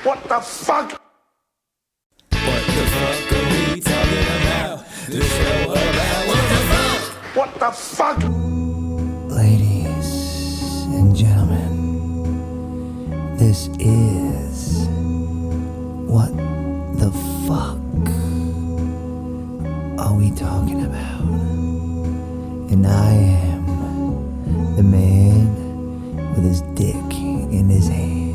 What the fuck? What the fuck are we talking about? This show about what the fuck? What the fuck? Ladies and gentlemen, this is What the Fuck Are We Talking About? And I am the man with his dick in his hand,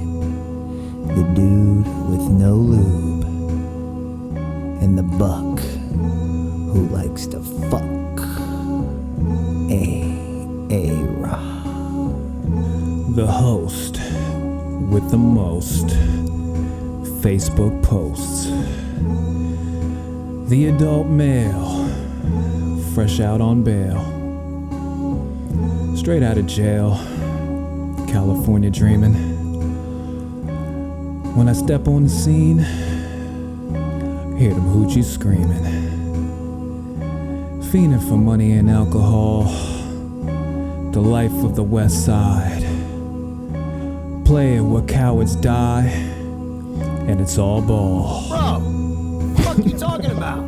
the dude with no lube, and the buck who likes to fuck. A-Rod. The host with the most Facebook posts. The adult male, fresh out on bail. Straight out of jail, California dreaming. When I step on the scene, hear them hoochies screaming. Fiending for money and alcohol, the life of the West Side. Playing where cowards die, and it's all ball. Bro, what the fuck you talking about?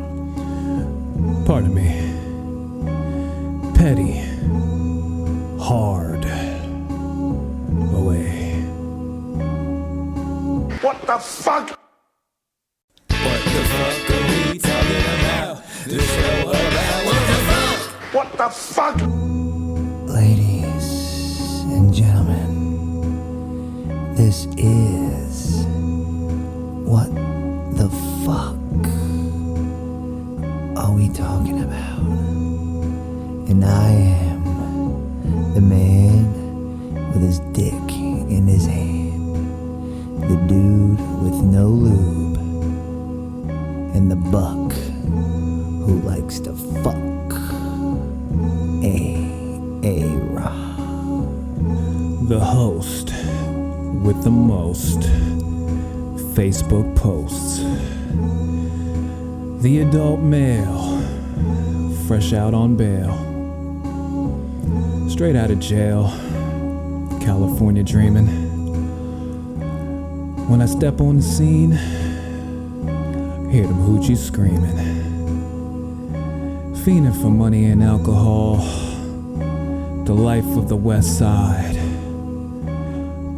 Pardon me. Petty, hard, away. What the fuck? What the fuck are we talking about? This show about what the fuck? What the fuck? Ladies and gentlemen, this is What the Fuck Are We Talking About? And I am the man with his dick in his hand, the dude with no lube, and the buck who likes to fuck. A-Rod. The host with the most Facebook posts. The adult male, fresh out on bail. Straight out of jail, California dreaming. When I step on the scene, hear them hoochies screaming. Fiending for money and alcohol, the life of the West Side.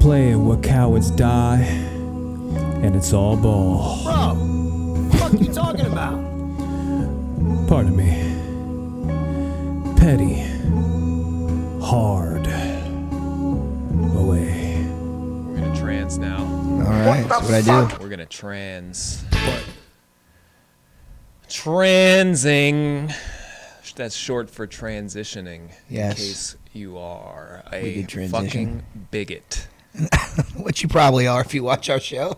Playing where cowards die, and it's all ball. Bro, what the fuck you talking about? Pardon me. Petty, hard, away. We're gonna trans now. Alright, that's what I do. We're gonna trans. Transing. That's short for transitioning. Yes. In case you are We a could transition. fucking bigot. What you probably are if you watch our show.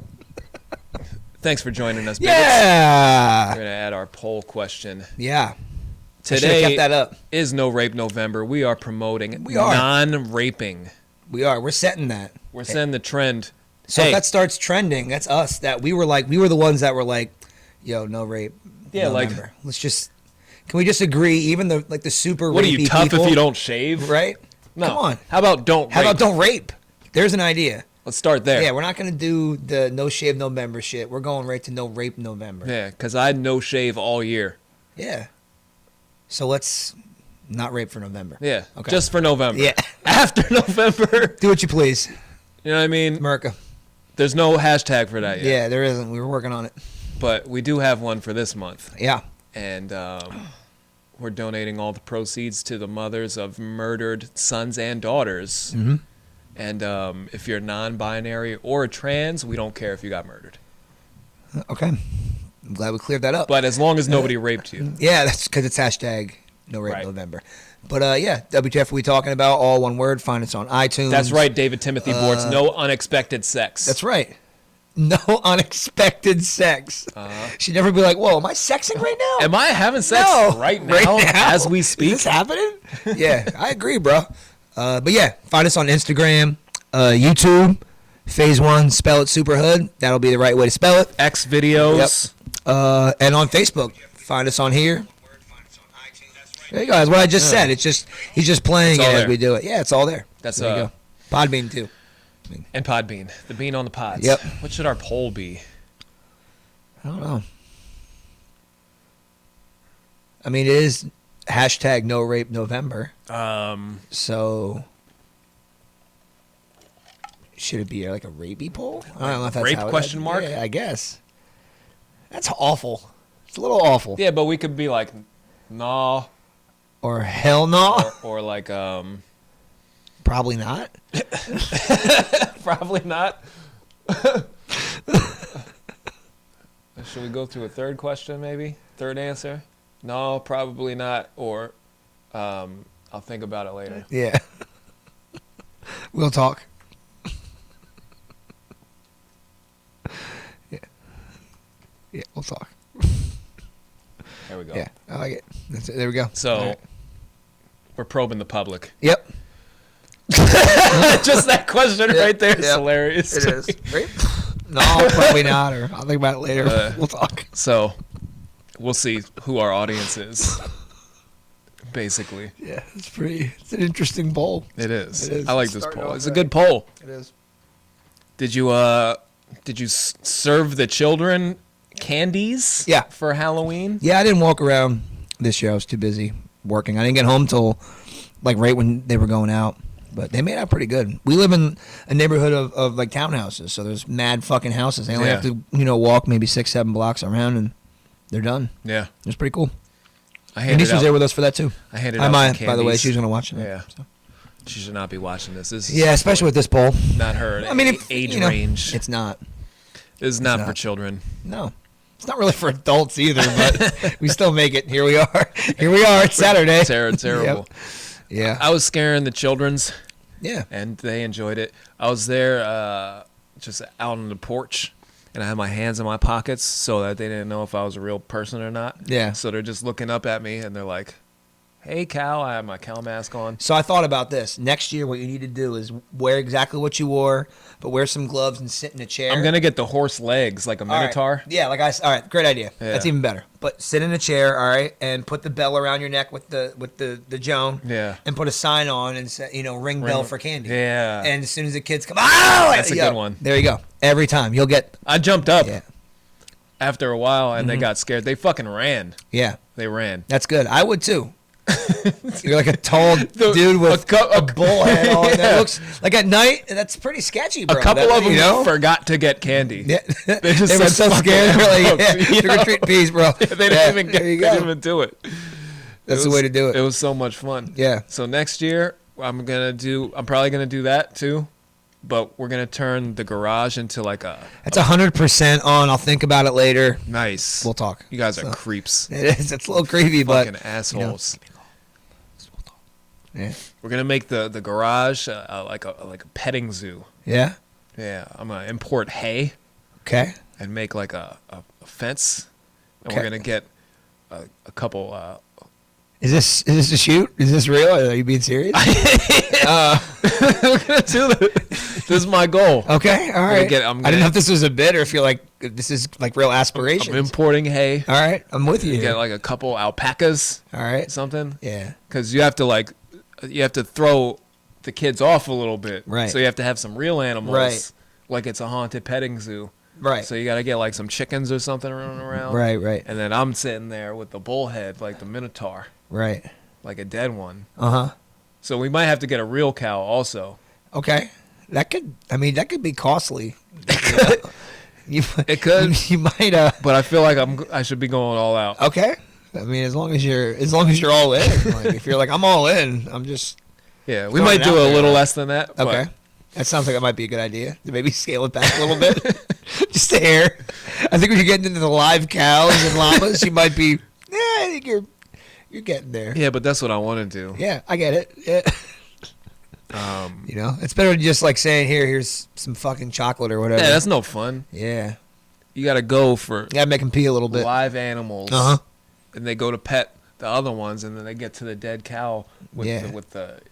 Thanks for joining us, bigots. Yeah! We're gonna add our poll question. Yeah. I should've Today kept that up. is No Rape November. We are promoting We are. non-raping. We are. We're setting that. We're setting the trend. So Hey. if that starts trending, that's us. That we were the ones that were like, yo, no rape. Yeah, like- November. Can we just agree, even the super What are rapey you, tough people, if you don't shave? right? No. Come on. How about don't How rape? about don't rape? There's an idea. Let's start there. Yeah, we're not going to do the no shave November shit. We're going right to no rape November. Yeah, because I no shave all year. Yeah. So let's not rape for November. Yeah, Okay. just for November. Yeah. After November, Do what you please, you know what I mean? America. There's no hashtag for that yet. Yeah, there isn't. We were working on it. But we do have one for this month. Yeah. And we're donating all the proceeds to the mothers of murdered sons and daughters. Mm-hmm. And if you're non-binary or trans, we don't care if you got murdered. Okay. I'm glad we cleared that up. But as long as nobody raped you. Yeah, that's because it's hashtag no rape Right. November. But yeah, WTF we talking about, all one word. Find us on iTunes. That's right, David Timothy Bortz. No unexpected sex. That's right. No unexpected sex. She'd never be like, whoa, am I sexing right now? Am I having sex No. right now as we Is speak? this happening? Yeah, I agree, bro. But yeah, find us on Instagram, YouTube, Phase 1, spell it super hood. That'll be the right way to spell it. X videos. And on Facebook, find us on here. There you go. That's what I just said. It's just he's just playing It's it all as there. we do it. Yeah, it's all there. That's there you go. Podbean too. And Podbean. The bean on the pods. Yep. What should our poll be? I don't know. I mean, it is hashtag No Rape November. So should it be like a rapey poll? I don't know if that's Rape how question mark? Yeah, I guess. That's awful. It's a little awful. Yeah, but we could be like, nah. Or hell no. Or like, Probably not. probably not. Should we go through a third question, maybe? Third answer? No, probably not. Or I'll think about it later. Yeah. We'll talk. Yeah. Yeah, we'll talk. There we go. Yeah, I like it. That's it. There we go. So All right. we're probing the public. Yep. Just that question right there is Yep. hilarious. It is. Rape? No, probably not. Or I'll think about it later. We'll talk. So we'll see who our audience is. Basically, Yeah, it's an interesting poll. it is. It is. I like this Starting poll. off It's a right. good poll. It is. Did you serve the children candies? Yeah. For Halloween. Yeah, I didn't walk around this year. I was too busy working. I didn't get home till like right when they were going out. But they made out pretty good. We live in a neighborhood of like townhouses, so there's mad fucking houses. They only Yeah. have to, walk maybe 6-7 blocks around, and they're done. Yeah. It was pretty cool. I Your handed niece was out. there with us for that too. I handed Hi, out Maya, some by the way, candies. she's gonna watch it. Yeah. So. She should not be watching this. This is Yeah, especially with this poll. not her. I mean, if, age range. It's not. This is not not. for children. No, it's not really for adults either. But we still make it. Here we are. Here we are. It's Saturday. Terrible. Yeah. I was scaring the children's, Yeah. and they enjoyed it. I was there just out on the porch, and I had my hands in my pockets so that they didn't know if I was a real person or not. Yeah. So they're just looking up at me, and they're like, hey, Cal. I have my Cal mask on. So I thought about this. Next year, what you need to do is wear exactly what you wore, but wear some gloves and sit in a chair. I'm going to get the horse legs like a All right. Minotaur. Yeah, all right, great idea. Yeah. That's even better. But sit in a chair, all right, and put the bell around your neck with the Joan. Yeah. And put a sign on and say, ring bell for candy. Yeah. And as soon as the kids come, oh, That's a good one. There you go. Every time you'll get. I jumped up Yeah. after a while, and they got scared. They fucking ran. Yeah. They ran. That's good. I would too. You're like a tall dude with a a bull head on. Yeah. That looks like at night. That's pretty sketchy, bro. A couple That- of them you know? forgot to get candy. Yeah. They just were said, so "Fuck scared. it." They're like, yeah, Yeah. trick or treat peas, bro. They Yeah, didn't even there you they didn't go. even do it. That's the way to do it. It was so much fun. Yeah. So next year I'm probably gonna do that too, but we're gonna turn the garage into like a That's 100% on. I'll think about it later. nice. We'll talk. You guys are So, creeps. It is. It's a little creepy, but Fucking assholes. yeah. We're gonna make the garage like a petting zoo. Yeah. Yeah, I'm gonna import hay Okay. and make like a fence, and Okay. we're gonna get a couple. Is this a shoot? Is this real? Are you being serious? We're gonna do this is my goal. Okay. All right. I'm I gonna- didn't know if this was a bit or if you're like this is like real I'm aspirations. importing hay. All right. I'm with you. Get like a couple alpacas, All right. something. Yeah. Because you have to throw the kids off a little bit. Right. So you have to have some real animals. Right. Like it's a haunted petting zoo. Right. So you got to get like some chickens or something running around. Right. Right. And then I'm sitting there with the bullhead, like the Minotaur, Right. like a dead one. Uh huh. So we might have to get a real cow also. Okay. That could be costly. You, It could. You might. But I feel like I should be going all out. Okay. I mean, as long as you're all in. Like, if you're like, I'm all in. I'm just. Yeah, we Throwing might it do out a there. little less than that. but- Okay. That sounds like that might be a good idea. To maybe scale it back a little bit. Just a hair. I think when you're getting into the live cows and llamas, you might be. Yeah, I think you're getting there. Yeah, but that's what I want to do. Yeah, I get it. Yeah. It's better than just like saying, here's some fucking chocolate or whatever. Yeah, that's no fun. Yeah. You got to go for You gotta make them pee a little bit. live animals. Uh-huh. And they go to pet the other ones, and then they get to the dead cow with Yeah.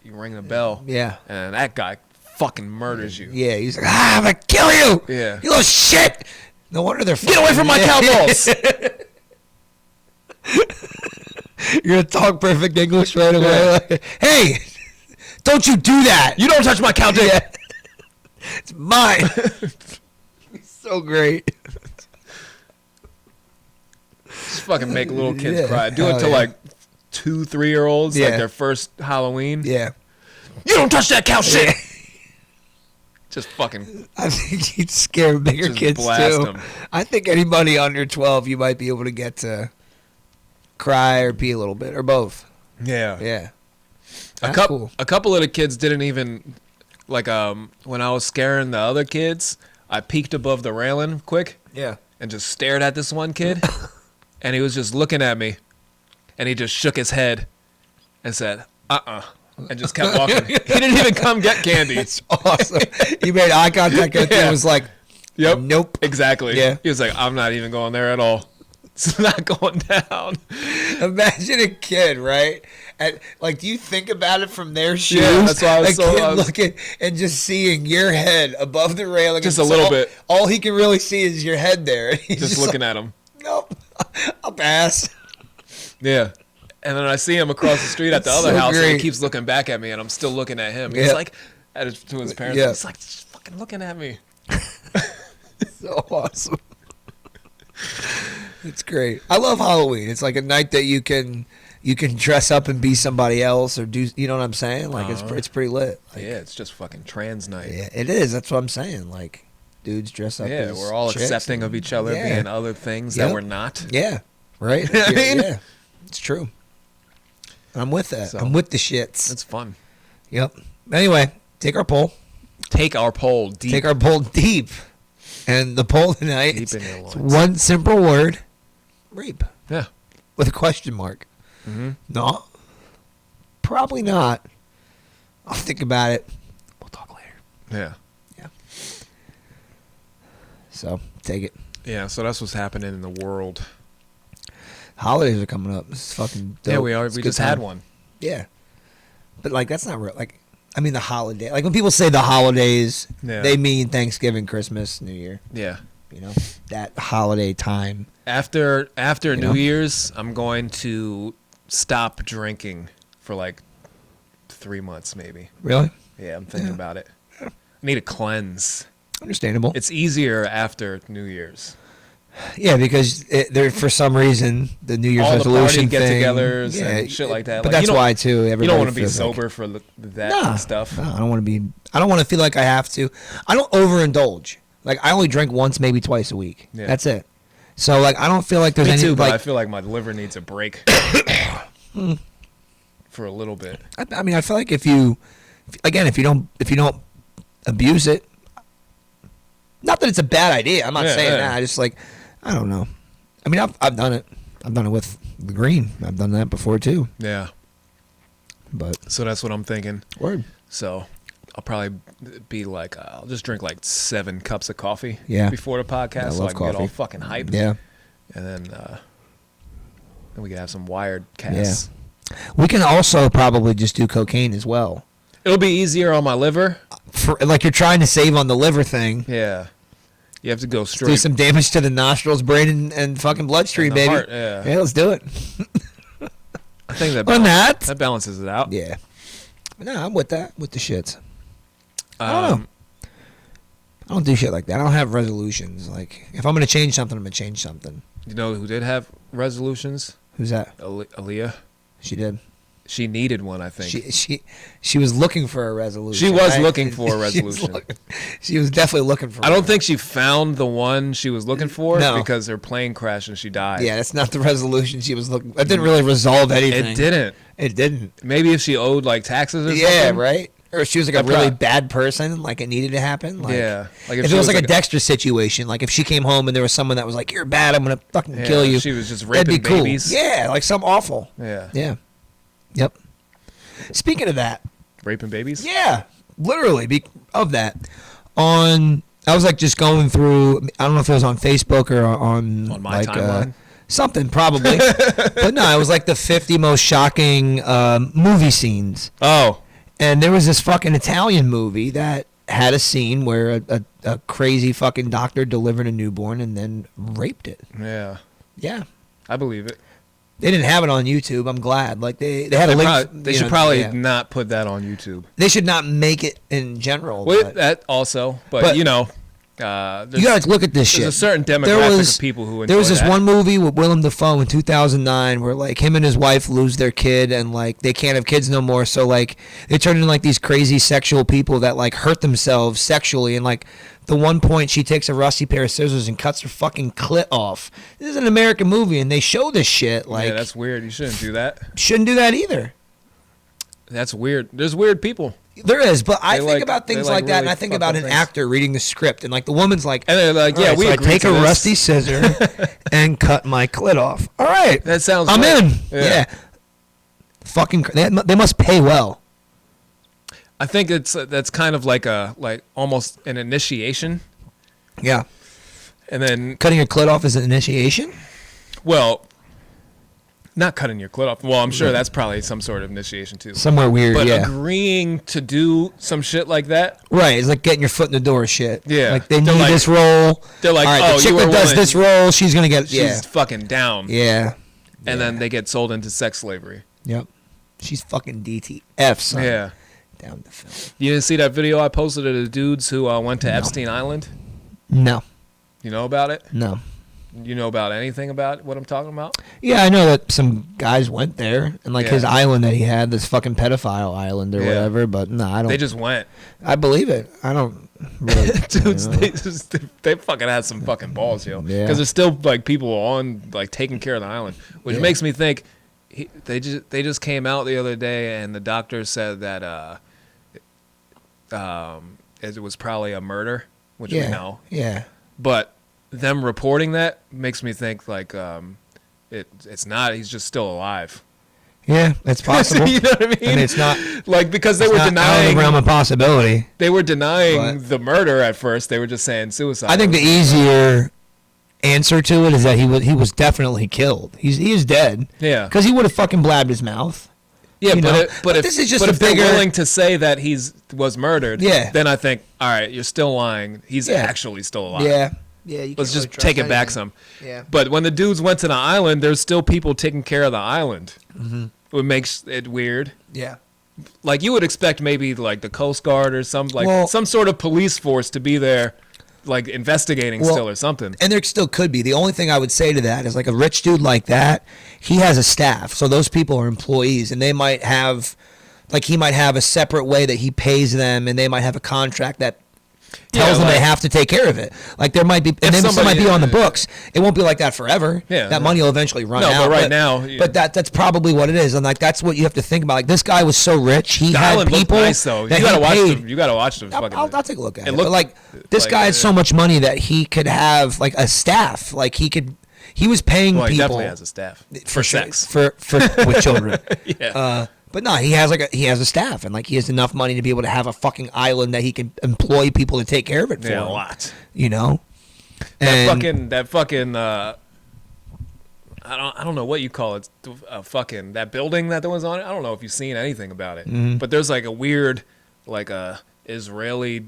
you ring the bell. Yeah. And that guy fucking murders you. Yeah, he's like, I'm gonna kill you. Yeah. You little shit. No wonder they're Get away from my cow balls! You're gonna talk perfect English right away. Yeah. Like, hey, don't you do that. You don't touch my cow dick! It's mine. So great. Just fucking make little kids Yeah, cry. Do it hell to yeah. like 2-3-year-olds, Yeah. like their first Halloween. Yeah. You don't touch that cow shit. Just fucking I think you'd scare bigger Just kids blast too. 'em. I think anybody under 12, you might be able to get to cry or pee a little bit, or both. yeah. Yeah. A That's couple cool. a couple of the kids didn't even like when I was scaring the other kids, I peeked above the railing quick Yeah. and just stared at this one kid and he was just looking at me and he just shook his head and said, and just kept walking. He didn't even come get candy. It's awesome. You made eye contact with Yeah. It was like, Yep. nope. Exactly. Yeah. He was like, I'm not even going there at all. It's not going down. Imagine a kid, right? And like, do you think about it from their shoes? Yeah, that's why I was a kid I was- looking and just seeing your head above the railing. Just and a little all- bit. All he can really see is your head there. And he's Just looking at him. like, nope, I'll pass. Yeah. And then I see him across the street at the That's other so house and great. he keeps looking back at me and I'm still looking at him. Yeah. He's like, to his parents, Yeah. he's like, just fucking looking at me. So awesome. It's great. I love Halloween. It's like a night that you can dress up and be somebody else or do, you know what I'm saying? Like it's pretty lit. Like, Yeah, it's just fucking trans night. yeah, it is. That's what I'm saying. Like dudes dress up. Yeah, as we're all chicks accepting and- of each other Yeah. being other things Yep. that we're not. Yeah. Right? You know what I Yeah, mean? yeah. It's true. I'm with that. So- I'm with the shits. It's fun. Yep. Anyway, take our poll. Take our poll deep. Take our poll deep. And the poll tonight Deep is in your it's loins. one simple word. Rape. Yeah. With a question mark. Mm-hmm. No. Probably not. I'll think about it. We'll talk later. Yeah. So, take it. Yeah, so that's what's happening in the world. Holidays are coming up. This is fucking dope. Yeah, we are. It's We a good just had time. one. Yeah. But, like, that's not real. Like, I mean, the holiday. Like, when people say the holidays, Yeah. they mean Thanksgiving, Christmas, New Year. Yeah. You know? That holiday time. After You New know? Year's, I'm going to stop drinking for like 3 months, maybe. Really? Yeah, I'm thinking about it. I need a cleanse. Understandable. It's easier after New Year's. Yeah, because there for some reason the New Year's All the resolution party thing, get-togethers and shit like that. But Like, that's you don't- why too. Everybody You don't want to be feels like- sober for that Nah, stuff. nah, I don't want to be. I don't want to feel like I have to. I don't overindulge. Like I only drink once, maybe twice a week. Yeah. That's it. So like I don't feel like there's Me any too, but I like. feel like my liver needs a break for a little bit. I mean, I feel like if you don't abuse it. Not that it's a bad idea. I'm not Yeah, saying yeah. that. I just like, I don't know. I mean, I've done it. I've done it with the green. I've done that before too. Yeah. But So that's what I'm thinking. word. So I'll probably be like, I'll just drink like 7 cups of coffee Yeah. before the podcast I so I love can get all coffee. fucking hyped. Yeah. And then we can have some wired casts. We can also probably just do cocaine as well. It'll be easier on my liver. For like you're trying to save on the liver thing. Yeah. You have to go Do straight. some damage to the nostrils, brain, and fucking bloodstream, And the baby. heart, yeah. Let's do it. I think that, On that. that balances it out. Yeah. No, I'm with that. With the shits. I don't know. I don't do shit like that. I don't have resolutions. Like, if I'm going to change something, I'm going to change something. You know who did have resolutions? Who's that? Aaliyah. She did. She needed one, I think. She was looking for a resolution. She was right? looking for a She was resolution. she was definitely looking for I don't one. think she found the one she was looking for No. because her plane crashed and she died. Yeah, that's not the resolution she was looking. That didn't really resolve anything. It didn't. It didn't. Maybe if she owed like taxes or Yeah, something. right. Or she was like a That really prob- bad person, like it needed to happen. Like, Yeah. Like If she it was like a a Dexter situation, like if she came home and there was someone that was like, "You're bad, I'm gonna fucking Yeah, kill you," she was just that'd be raping cool. babies. Yeah, like some awful. Yeah. Yeah. Yep. Speaking of that, Raping babies? yeah, literally of that. I was like just going through. I don't know if it was on Facebook or on my like, timeline? something probably, but no, it was like the 50 most shocking movie scenes. Oh. And there was this fucking Italian movie that had a scene where a crazy fucking doctor delivered a newborn and then raped it. Yeah. Yeah. I believe it. They didn't have it on YouTube. I'm glad. Like they had a link. They should probably not put that on YouTube. They should not make it in general. Well, but that also, but you know, you gotta look at this shit. There's a certain demographic of people who enjoy There was this that. one movie with Willem Dafoe in 2009 where like him and his wife lose their kid and like they can't have kids no more. So like they turn into like these crazy sexual people that like hurt themselves sexually. And like the one point she takes a rusty pair of scissors and cuts her fucking clit off. This is an American movie and they show this shit. Like yeah, that's weird. You shouldn't do that. Shouldn't do that either. That's weird. There's weird people. There is, but I They think like- about things they like like that, and really I think fucked about up an things. actor reading the script, and like the woman's like, And they're like, yeah, "All right, we so I agreed take to a this." rusty scissor and cut my clit off. All right, That sounds I'm right. in. Yeah. Yeah. Fucking, they must pay well. I think that's kind of like almost an initiation, Yeah, and then cutting your clit off is an initiation. well, not cutting your clit off. Well, I'm sure that's probably some sort of initiation too. Somewhere weird. But yeah, agreeing to do some shit like that, right. It's like getting your foot in the door. Shit. Yeah. like they They're need like- this role. they're like, all right, "Oh, the chick you that were does willing- this role, she's gonna get. she's Yeah, fucking down, yeah, and then they get sold into sex slavery. yep. She's fucking DTF. Son. Yeah. Down the film. You didn't see that video I posted of the dudes who went to Epstein Island? No, You know about it? no. You know about anything about what I'm talking about? Yeah, I know that some guys went there and like Yeah. his island that he had, this fucking pedophile island or Yeah. whatever. But no, I don't. They just went. I believe it. I don't. Really, Dudes, you know. they fucking had some fucking balls, yo. Yeah. Because there's still like people on like taking care of the island, which Yeah. makes me think they just came out the other day and the doctor said that it was probably a murder, which we Yeah, know. yeah, But them reporting that makes me think like it's not. He's just still alive. yeah. It's possible. You know what I mean? I mean, it's not. like because they It's were not out of the denying realm of possibility. they were denying But- the murder at first. They were just saying suicide. I think the easier answer to it is that he was definitely killed. He is dead. Yeah. Because he would have fucking blabbed his mouth. Yeah, you but know? but if this is just but a if they're bigger. willing to say that was murdered, Yeah. then I think all right, you're still lying. He's Yeah. actually still alive. Yeah. Yeah. You Let's can't just really take it trust back anything. some. Yeah. But when the dudes went to the island, there's still people taking care of the island. Mm-hmm. What makes it weird. Yeah. Like you would expect maybe like the Coast Guard or some Well- some sort of police force to be there, like investigating Well, still or something. And there still could be. The only thing I would say to that is like a rich dude like that, he has a staff. So those people are employees and they might have, like he might have a separate way that he pays them and they might have a contract that tells Yeah, them they like- have to take care of it. Like there might be, and If then some might somebody- be on the books. It won't be like that forever. Yeah. That money will eventually run No, out. but right now, yeah. But that's probably what it is. And like that's what you have to think about. Like this guy was so rich. He The had island looked people nice though. that You gotta he watch paid. the. You gotta watch the I'll, fucking. I'll take a look at it. looked But like this like, guy had so much money that he could have like a staff. Like he was paying well, he people definitely has a staff for sure, sex. for with children. Yeah. But no, he has he has a staff and like he has enough money to be able to have a fucking island that he can employ people to take care of it for Yeah, a him. lot. You know. That fucking. I don't know what you call it. Fucking that building that there was on it. I don't know if you've seen anything about it. Mm-hmm. But there's like a weird, like a Israeli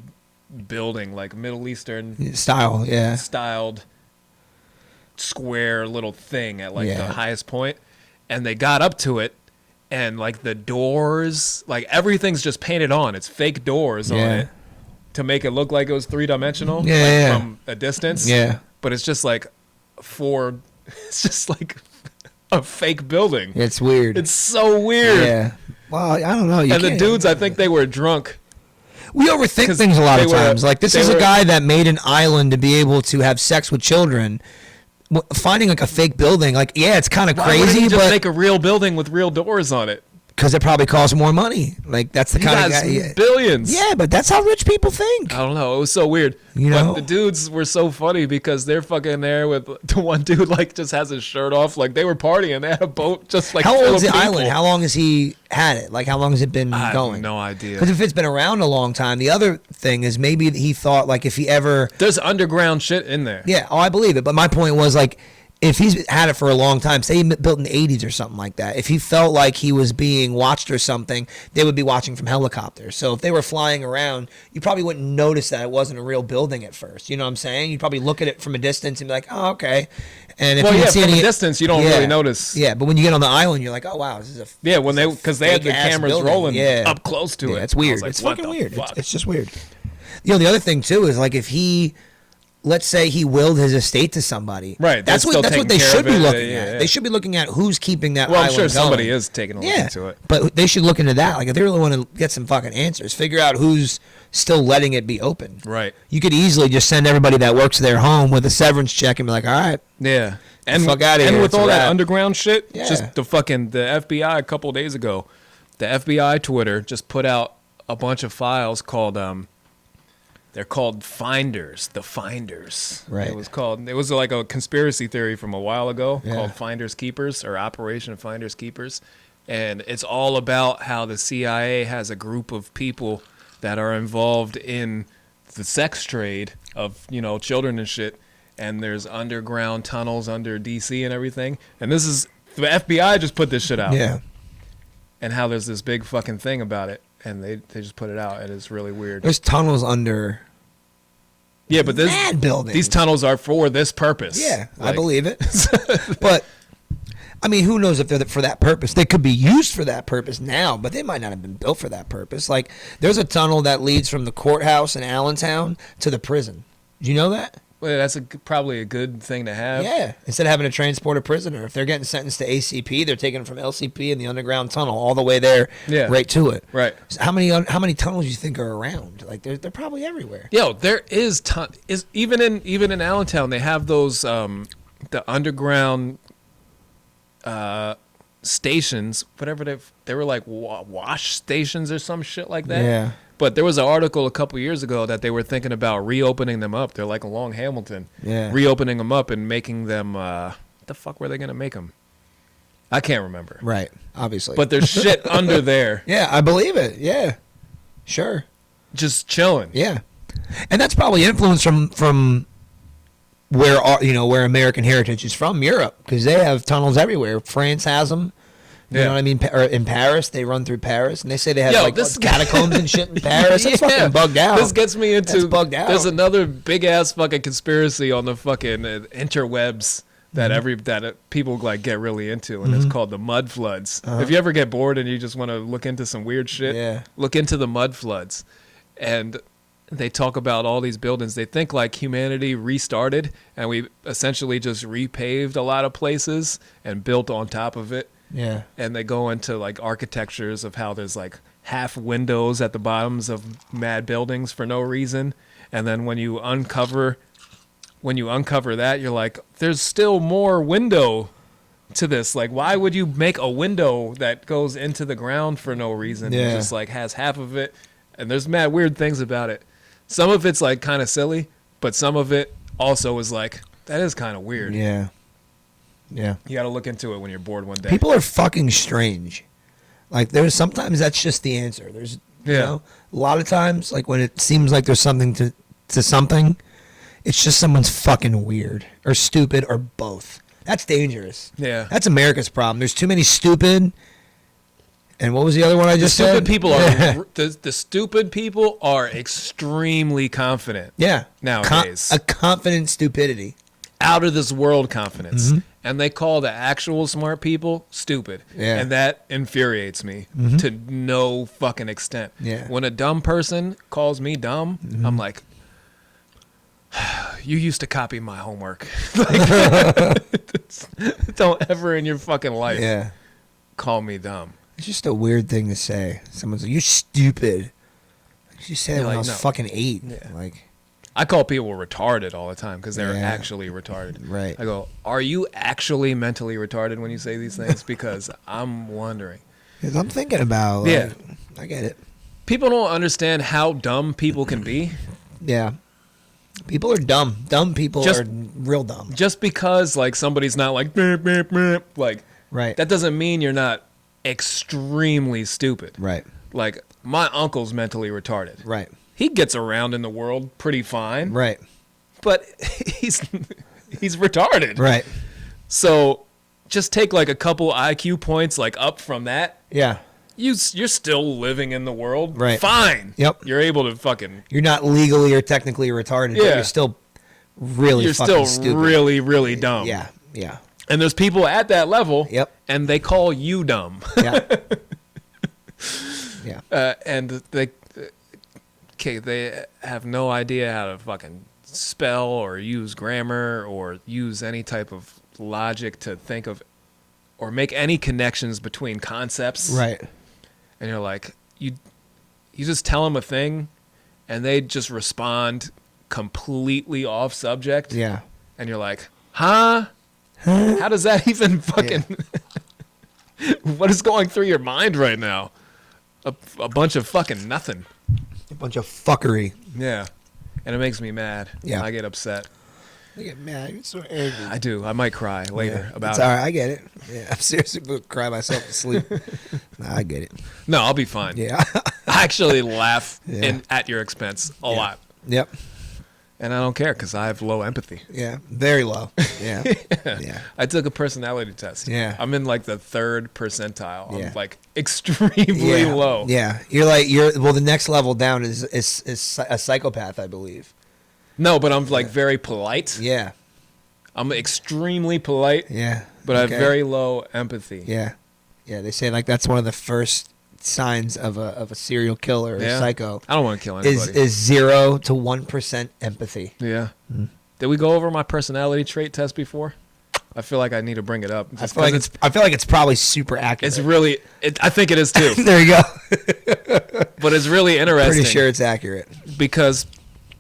building, like Middle Eastern style, yeah. styled square little thing at like Yeah. the highest point, and they got up to it. And like the doors, like everything's just painted on. It's fake doors on Yeah. it to make it look like it was 3-dimensional, Yeah, like yeah. from a distance. Yeah. But it's just like it's just like a fake building. It's weird. It's so weird. yeah. Well, I don't know. You And the can't- dudes, I think they were drunk. we overthink 'cause things a lot of they were- times. Like this they is were- a guy that made an island to be able to have sex with children. Finding like a fake building, like yeah, it's kind of Why wouldn't crazy, he just but make a real building with real doors on it? because it probably costs more money. Like that's the He kind of has guy. Yeah. billions. Yeah, but that's how rich people think. I don't know. It was so weird. You know? But the dudes were so funny because they're fucking there with the one dude like just has his shirt off. Like they were partying. They had a boat just like How full old is of the people. island? How long has he had it? Like how long has it been I going? have no idea. Because if it's been around a long time, the other thing is maybe he thought like if he ever There's underground shit in there. yeah, oh I believe it. But my point was like if he's had it for a long time, say he built in the 80s or something like that, if he felt like he was being watched or something, they would be watching from helicopters. So if they were flying around, you probably wouldn't notice that it wasn't a real building at first. You know what I'm saying? You'd probably look at it from a distance and be like, oh, okay. And if Well, you yeah, didn't see from any, a distance, you don't really notice. Yeah, but when you get on the island, you're like, oh, wow, this is a Yeah, when because they had the fake-ass cameras building. rolling Yeah. up close to it. It's weird. I was like, It's what fucking the weird. fuck? It's just weird. You know, the other thing too is like if he, let's say he willed his estate to somebody. Right, That's they're what still they taking care should of be it. looking Yeah, at. yeah. They should be looking at who's keeping that Well, I'm island sure somebody going. is taking a look Yeah, into it. but they should look into that. Like if they really want to get some fucking answers, figure out who's still letting it be open. Right. You could easily just send everybody that works there home with a severance check and be like, all right. Yeah. And fuck outta and here, with it's a all that wrap. underground shit, Yeah. just the FBI a couple days ago, the FBI Twitter just put out a bunch of files called they're called Finders, the Finders. Right. It was like a conspiracy theory from a while ago Yeah. called Finders Keepers or Operation Finders Keepers. And it's all about how the CIA has a group of people that are involved in the sex trade of, children and shit. And there's underground tunnels under DC and everything. And the FBI just put this shit out. Yeah. And how there's this big fucking thing about it. And they just put it out. And it's really weird. There's tunnels under Yeah, but mad buildings. these tunnels are for this purpose. Yeah, I Like, believe it. But I mean, who knows if they're for that purpose? They could be used for that purpose now, but they might not have been built for that purpose. Like, there's a tunnel that leads from the courthouse in Allentown to the prison. Do you know that? Well, that's probably a good thing to have. Yeah. Instead of having to transport a prisoner, if they're getting sentenced to ACP, they're taking them from LCP in the underground tunnel all the way there, right to it. Right. So how many tunnels do you think are around? Like, they're probably everywhere. Yo, there is even in Allentown they have those the underground stations, whatever they were like wash stations or some shit like that. Yeah. But there was an article a couple years ago that they were thinking about reopening them up. They're like along Hamilton. Yeah. Reopening them up and making them what the fuck were they going to make them? I can't remember. Right. Obviously. But there's shit under there yeah, I believe it. Yeah. Sure. just chilling. Yeah, and that's probably influence from where American heritage is from, Europe, because they have tunnels everywhere. France has them. You know what I mean? Or in Paris, they run through Paris, and they say they have catacombs and shit in Paris. That's fucking bugged out. This gets me into That's bugged out. There's another big ass fucking conspiracy on the fucking interwebs that people like get really into, and it's called the mud floods. If you ever get bored and you just want to look into some weird shit, look into the mud floods, and they talk about all these buildings. They think like humanity restarted, and we essentially just repaved a lot of places and built on top of it. Yeah. And they go into like architectures of how there's like half windows at the bottoms of mad buildings for no reason. And then when you uncover that, you're like, there's still more window to this. Like, why would you make a window that goes into the ground for no reason? Yeah. It just like has half of it. And there's mad weird things about it. Some of it's like kind of silly, but some of it also is like, that is kind of weird. Yeah. Yeah. You got to look into it when you're bored one day. People are fucking strange. Like, sometimes that's just the answer. There's, you know, a lot of times, like when it seems like there's something to something, it's just someone's fucking weird or stupid or both. That's dangerous. Yeah. That's America's problem. There's too many stupid. And what was the other one I just said? Stupid people are the stupid people are extremely confident. Yeah. Nowadays. A confident stupidity. Out of this world confidence. And they call the actual smart people stupid. Yeah. And that infuriates me to no fucking extent. Yeah. When a dumb person calls me dumb, I'm like, you used to copy my homework. Like, don't ever in your fucking life call me dumb. It's just a weird thing to say. Someone's like, you're stupid. You said it when like, I was no. fucking 8. Yeah. Like, I call people retarded all the time because they're actually retarded. Right. I go, are you actually mentally retarded when you say these things? Because I'm wondering. 'cause I'm thinking about, like, I get it. People don't understand how dumb people can be. Yeah. People are dumb. Dumb people are real dumb. Just because like somebody's not like, "Meep, meep, meep," like Right. that doesn't mean you're not extremely stupid. Right. Like my uncle's mentally retarded. Right. He gets around in the world pretty fine. Right. But he's retarded. Right. So just take like a couple IQ points like up from that. Yeah. You're still living in the world. Right. Fine. Yep. You're able to fucking. You're not legally or technically retarded, but Yeah. you're still really You're fucking still stupid. really, really dumb. Yeah. Yeah. And there's people at that level. Yep. And they call you dumb. Yeah. Yeah. And they have no idea how to fucking spell or use grammar or use any type of logic to think of or make any connections between concepts. Right. And you're like, you just tell them a thing and they just respond completely off subject. Yeah. And you're like, huh? How does that even fucking what is going through your mind right now? A bunch of fucking nothing. A bunch of fuckery. Yeah. And it makes me mad. Yeah. I get upset. I get mad. You're so angry. I do. I might cry later about it's it. all right. I get it. Yeah. I'm seriously going to cry myself to sleep. Nah, I get it. No, I'll be fine. Yeah. I actually laugh Yeah. at your expense a lot. Yep. And I don't care because I have low empathy. Yeah. Very low. Yeah. Yeah. I took a personality test. Yeah. I'm in like the 3rd percentile. Yeah. I'm like extremely Yeah. low. Yeah. Well, the next level down is a psychopath, I believe. No, but I'm like very polite. Yeah. I'm extremely polite, Yeah. but I have Okay. very low empathy. Yeah. Yeah. They say like that's one of the first signs of a serial killer or Yeah. psycho I don't want to kill anybody. is 0 to 1% empathy. Yeah. Did we go over my personality trait test before? I feel like I need to bring it up. I just feel like 'cause I feel like it's probably super accurate. it's really. I think it is too. there you go. But it's really interesting. Pretty sure it's accurate. Because,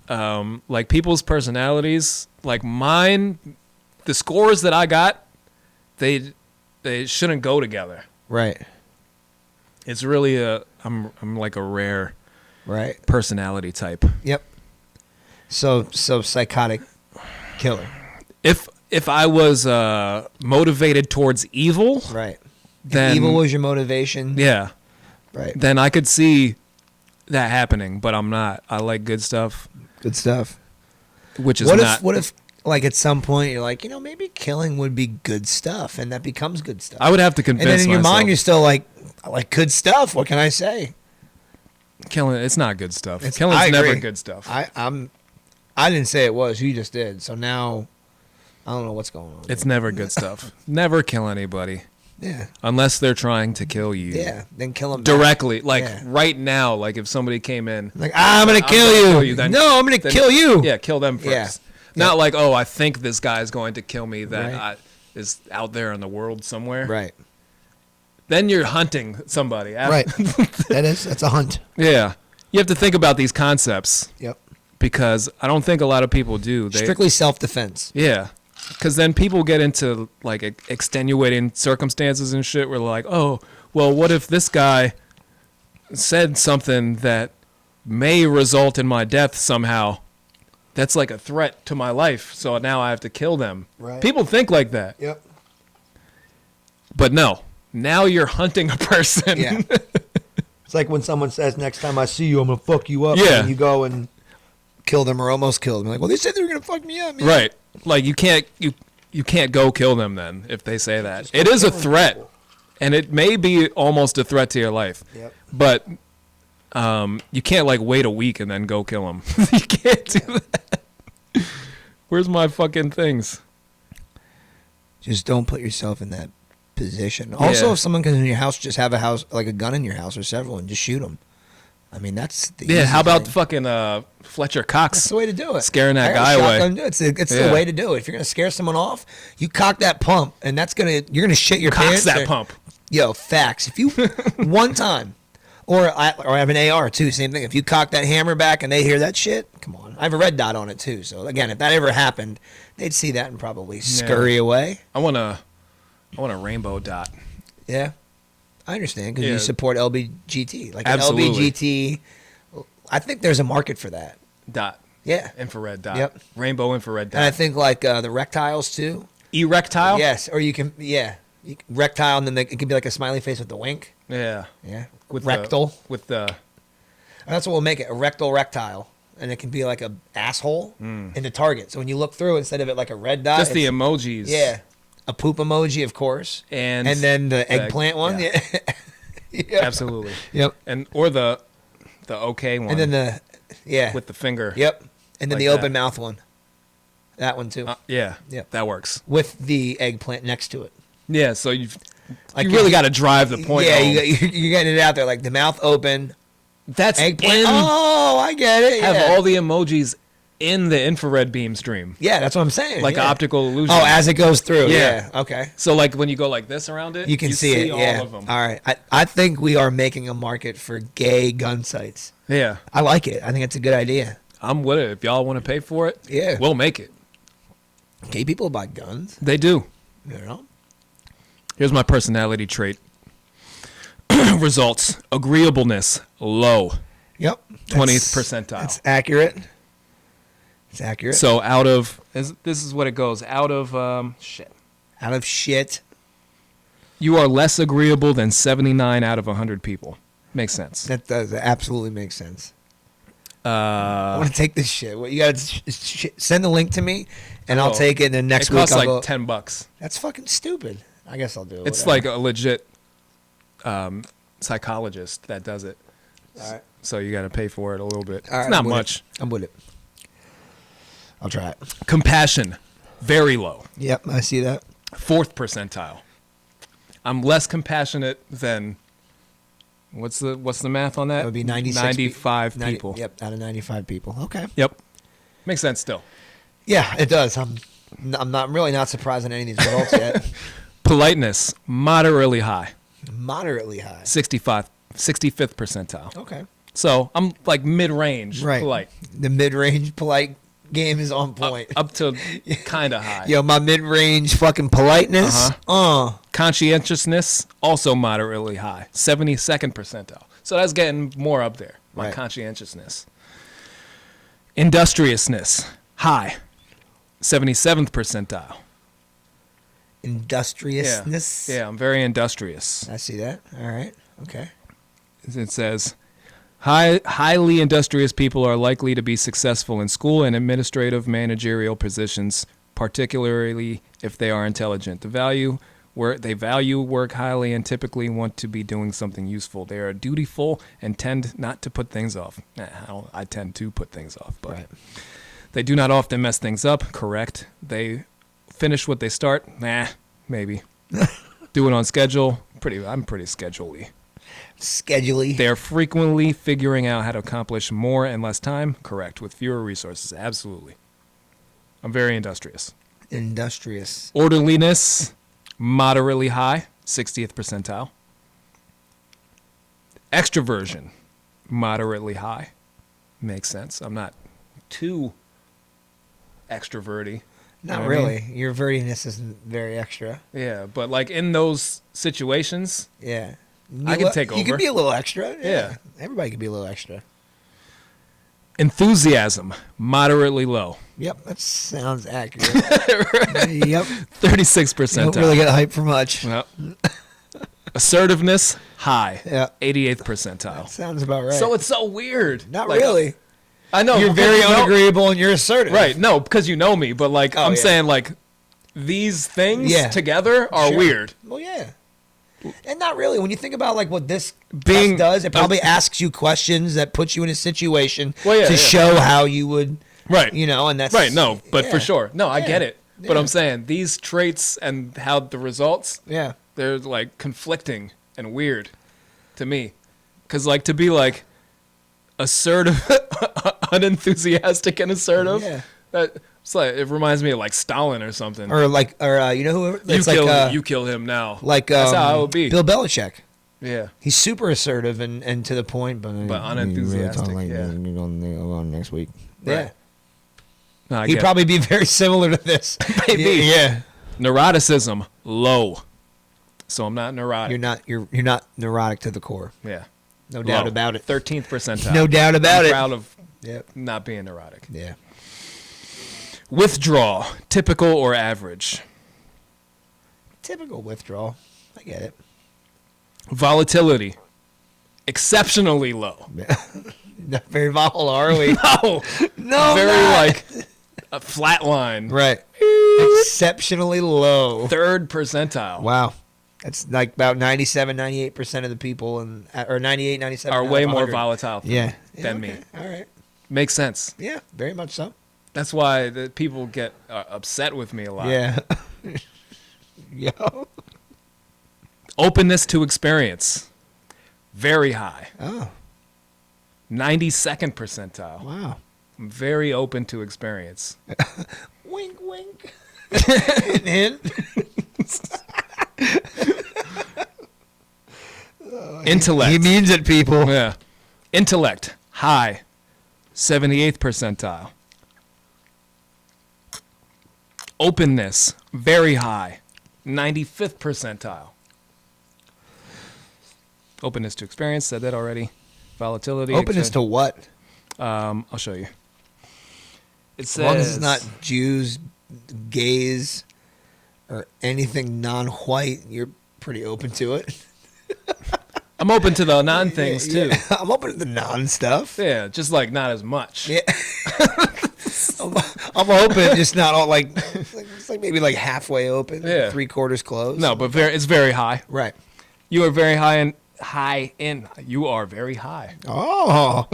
like people's personalities, like mine, the scores that I got, they shouldn't go together. Right. It's really I'm like a rare Right. personality type. Yep. So psychotic killer. If I was motivated towards evil, Right. then If evil was your motivation. yeah, Right. then I could see that happening. But I'm not. I like good stuff, Good stuff. which is What not. if like at some point you're like, maybe killing would be good stuff, and that becomes good stuff. I would have to and convince then in your myself. mind you're still like, I like good stuff. What can I say? Killing. It's not good stuff. I Killing's never agree. good stuff. I didn't say it was. You just did. So now I don't know what's going on. It's never good stuff. Never kill anybody Yeah. unless they're trying to kill you. Yeah. Then kill them Directly, like Yeah. right now, like if somebody came in, Like, I'm gonna kill gonna you. kill you, then- No, I'm gonna then- kill you. yeah, kill them first. Yeah. Not like, oh, I think this guy is going to kill me that Right. is out there in the world somewhere. Right. Then you're hunting somebody. Right. That's a hunt. Yeah. You have to think about these concepts Yep. because I don't think a lot of people do. Strictly self-defense. Yeah. Because then people get into like extenuating circumstances and shit where like, oh, well, what if this guy said something that may result in my death somehow? That's like a threat to my life. So now I have to kill them. Right. People think like that. Yep. But no. Now you're hunting a person. Yeah. It's like when someone says, "Next time I see you, I'm gonna fuck you up." Yeah. And you go and kill them or almost kill them. Like, well, they said they were gonna fuck me up. Man. Right. Like you can't go kill them then if they say that. It is a threat. And it may be almost a threat to your life. Yep. But you can't like wait a week and then go kill them. You can't do that. Where's my fucking things? Just don't put yourself in that position. Also, Yeah. if someone comes in your house, just have a gun in your house or several, and just shoot them. I mean, that's the Yeah, easy how about thing. fucking Fletcher Cox? That's the way to do it. Scaring that I got a guy away. shotgun, too. It's Yeah. the way to do it. If you're gonna scare someone off, you cock that pump, and you're gonna shit your Cocks pants. that or- pump. Yo, facts. If you one time, or I have an AR too. Same thing. If you cock that hammer back and they hear that shit, come on. I have a red dot on it too. So again, if that ever happened, they'd see that and probably scurry away. I want a rainbow dot. Yeah, I understand because Yeah. you support LBGT. Like Absolutely. an LBGT, I think there's a market for that. Dot. Yeah, Infrared dot. Yep. Rainbow infrared dot. and I think like the rectiles too. Erectile? Yes, or you can rectile, and then it can be like a smiley face with the wink. Yeah. Yeah, With rectal. with the That's what we'll make it, a rectal rectile. And it can be like a asshole in the target. So when you look through, instead of it like a red dot, just the it's- emojis. yeah. a poop emoji, of course, and then the egg, eggplant one. yeah. Yeah. Absolutely. Yep. And or the okay one. And then with the finger. Yep. And then Like the that. open mouth one. That one too. Yeah. Yep. That works. With the eggplant next to it. Yeah. So you Like really got to drive the point. Yeah, home. you're getting it out there, like the mouth open, That's eggplant. in, Oh, I get it. have yeah. all the emojis in the infrared beam stream, Yeah, that's what I'm saying. like yeah. optical illusion. Oh, as it goes through. Yeah. Yeah. Okay. So like when you go like this around it, You can see it. all Yeah. of them. All right. I think we are making a market for gay gun sites. Yeah. I like it. I think it's a good idea. I'm with it. If y'all want to pay for it, Yeah. we'll make it. Gay people buy guns. They do. You know. Here's my personality trait. Results: agreeableness low, Yep. 20th percentile. That's accurate. It's accurate. So out of this is what it goes. Out of shit, Out of shit. you are less agreeable than 79 out of 100 people. Makes sense. That does absolutely make sense. I Uh, want to take this shit. What you got to send the link to me, and I'll Oh, take it. And then next it week costs I'll like go. $10. That's fucking stupid. I guess I'll do it. It's whatever. like a legit psychologist that does it. All right. So you got to pay for it a little bit. All right, It's not I'm with much. it. I'm with it. I'll try it. Compassion, very low. Yep, I see that. 4th percentile. I'm less compassionate than what's the math on that? That would be 96 95 people. Yep, out of 95 people. Okay. Yep. Makes sense still. Yeah, it does. I'm really not surprised on any of these results yet. Politeness, moderately high. Moderately high. 65, 65th percentile. Okay. So I'm like mid-range Right. polite. The mid-range polite game is on point. Up to kind of high. Yo, my mid-range fucking politeness. Conscientiousness, also moderately high. 72nd percentile. So that's getting more up there. My Right. conscientiousness. Industriousness, high. 77th percentile. Industriousness. Yeah, I'm very industrious. I see that. All right. Okay. It says, highly industrious people are likely to be successful in school and administrative managerial positions, particularly if they are intelligent. They value work highly and typically want to be doing something useful. They are dutiful and tend not to put things off. I tend to put things off, but Right. they do not often mess things up. Correct. They finish what they start. Maybe. Do it on schedule. I'm pretty schedule-y. Schedule-y. They're frequently figuring out how to accomplish more in less time. Correct. With fewer resources. Absolutely. I'm very industrious. Industrious. Orderliness, moderately high, 60th percentile. Extroversion, moderately high. Makes sense. I'm not too extroverty. Not know what I mean? really. Your verdiness isn't very extra. Yeah, but like in those situations, Yeah. I can take You over. can be a little extra. Yeah. Everybody can be a little extra. enthusiasm, moderately low. Yep, that sounds accurate. Yep. 36 You percentile. don't really get hyped for much. Yep. Assertiveness, high. Yeah. 88th percentile. Sounds about right. So it's so weird. Not Like, really. I know. You're because very you know- unagreeable and you're assertive. Right. No, because you know me, but like Oh, I'm yeah. saying like these things Yeah. together are Sure. weird. Well, yeah. And not really. When you think about like what this Being- test does, it probably asks you questions that puts you in a situation Well, yeah, to yeah. show how you would, Right. you know, and that's Right. No, but for yeah. sure. No, I Yeah. get it. But Yeah. I'm saying these traits and how the results, Yeah. they're like conflicting and weird to me. Because like to be like assertive, unenthusiastic and assertive, Yeah. it's like it reminds me of like Stalin or something. Or you know who? you It's kill like, you kill him now. like That's how it would be. Bill Belichick. Yeah. He's super assertive and to the point, but unenthusiastic, yeah. You're going next week. Right. Yeah. No, I He'd get it. probably be very similar to this. Maybe. Yeah. Neuroticism, low. So I'm not neurotic. You're not neurotic to the core. Yeah. No doubt Low. about it. 13th percentile. No doubt about I'm it. proud of Yep. not being neurotic. Yeah. Withdraw, typical or average. Typical withdrawal. I get it. Volatility, exceptionally low. Not very volatile, are we? No, No, very not. like a flat line. Right. Exceptionally low. Third percentile. Wow. That's like about 97, 98% of the people, or 98, 97 Are out way of more 100. volatile Yeah. than okay. me. All right. Makes sense. Yeah, very much so. That's why the people get upset with me a lot. Yeah. Yo. Openness to experience. Very high. Oh, 92nd percentile. wow. I'm very open to experience. Wink, wink. Hint, hint. Intellect. He means it, people. Yeah. Intellect. High. 78th percentile. Openness. Very high. 95th percentile. Openness to experience. Said that already. Volatility. Openness to what? I'll show you. It As long as says it's not Jews, gays, or anything non-white, you're pretty open to it. I'm open to the non-things too. Yeah. I'm open to the non-stuff. Yeah, just like not as much. Yeah. I'm open, just not all like it's like maybe like halfway open, Yeah. 3/4 closed. No, but it's very high. Right. You are very high in you are very high Oh.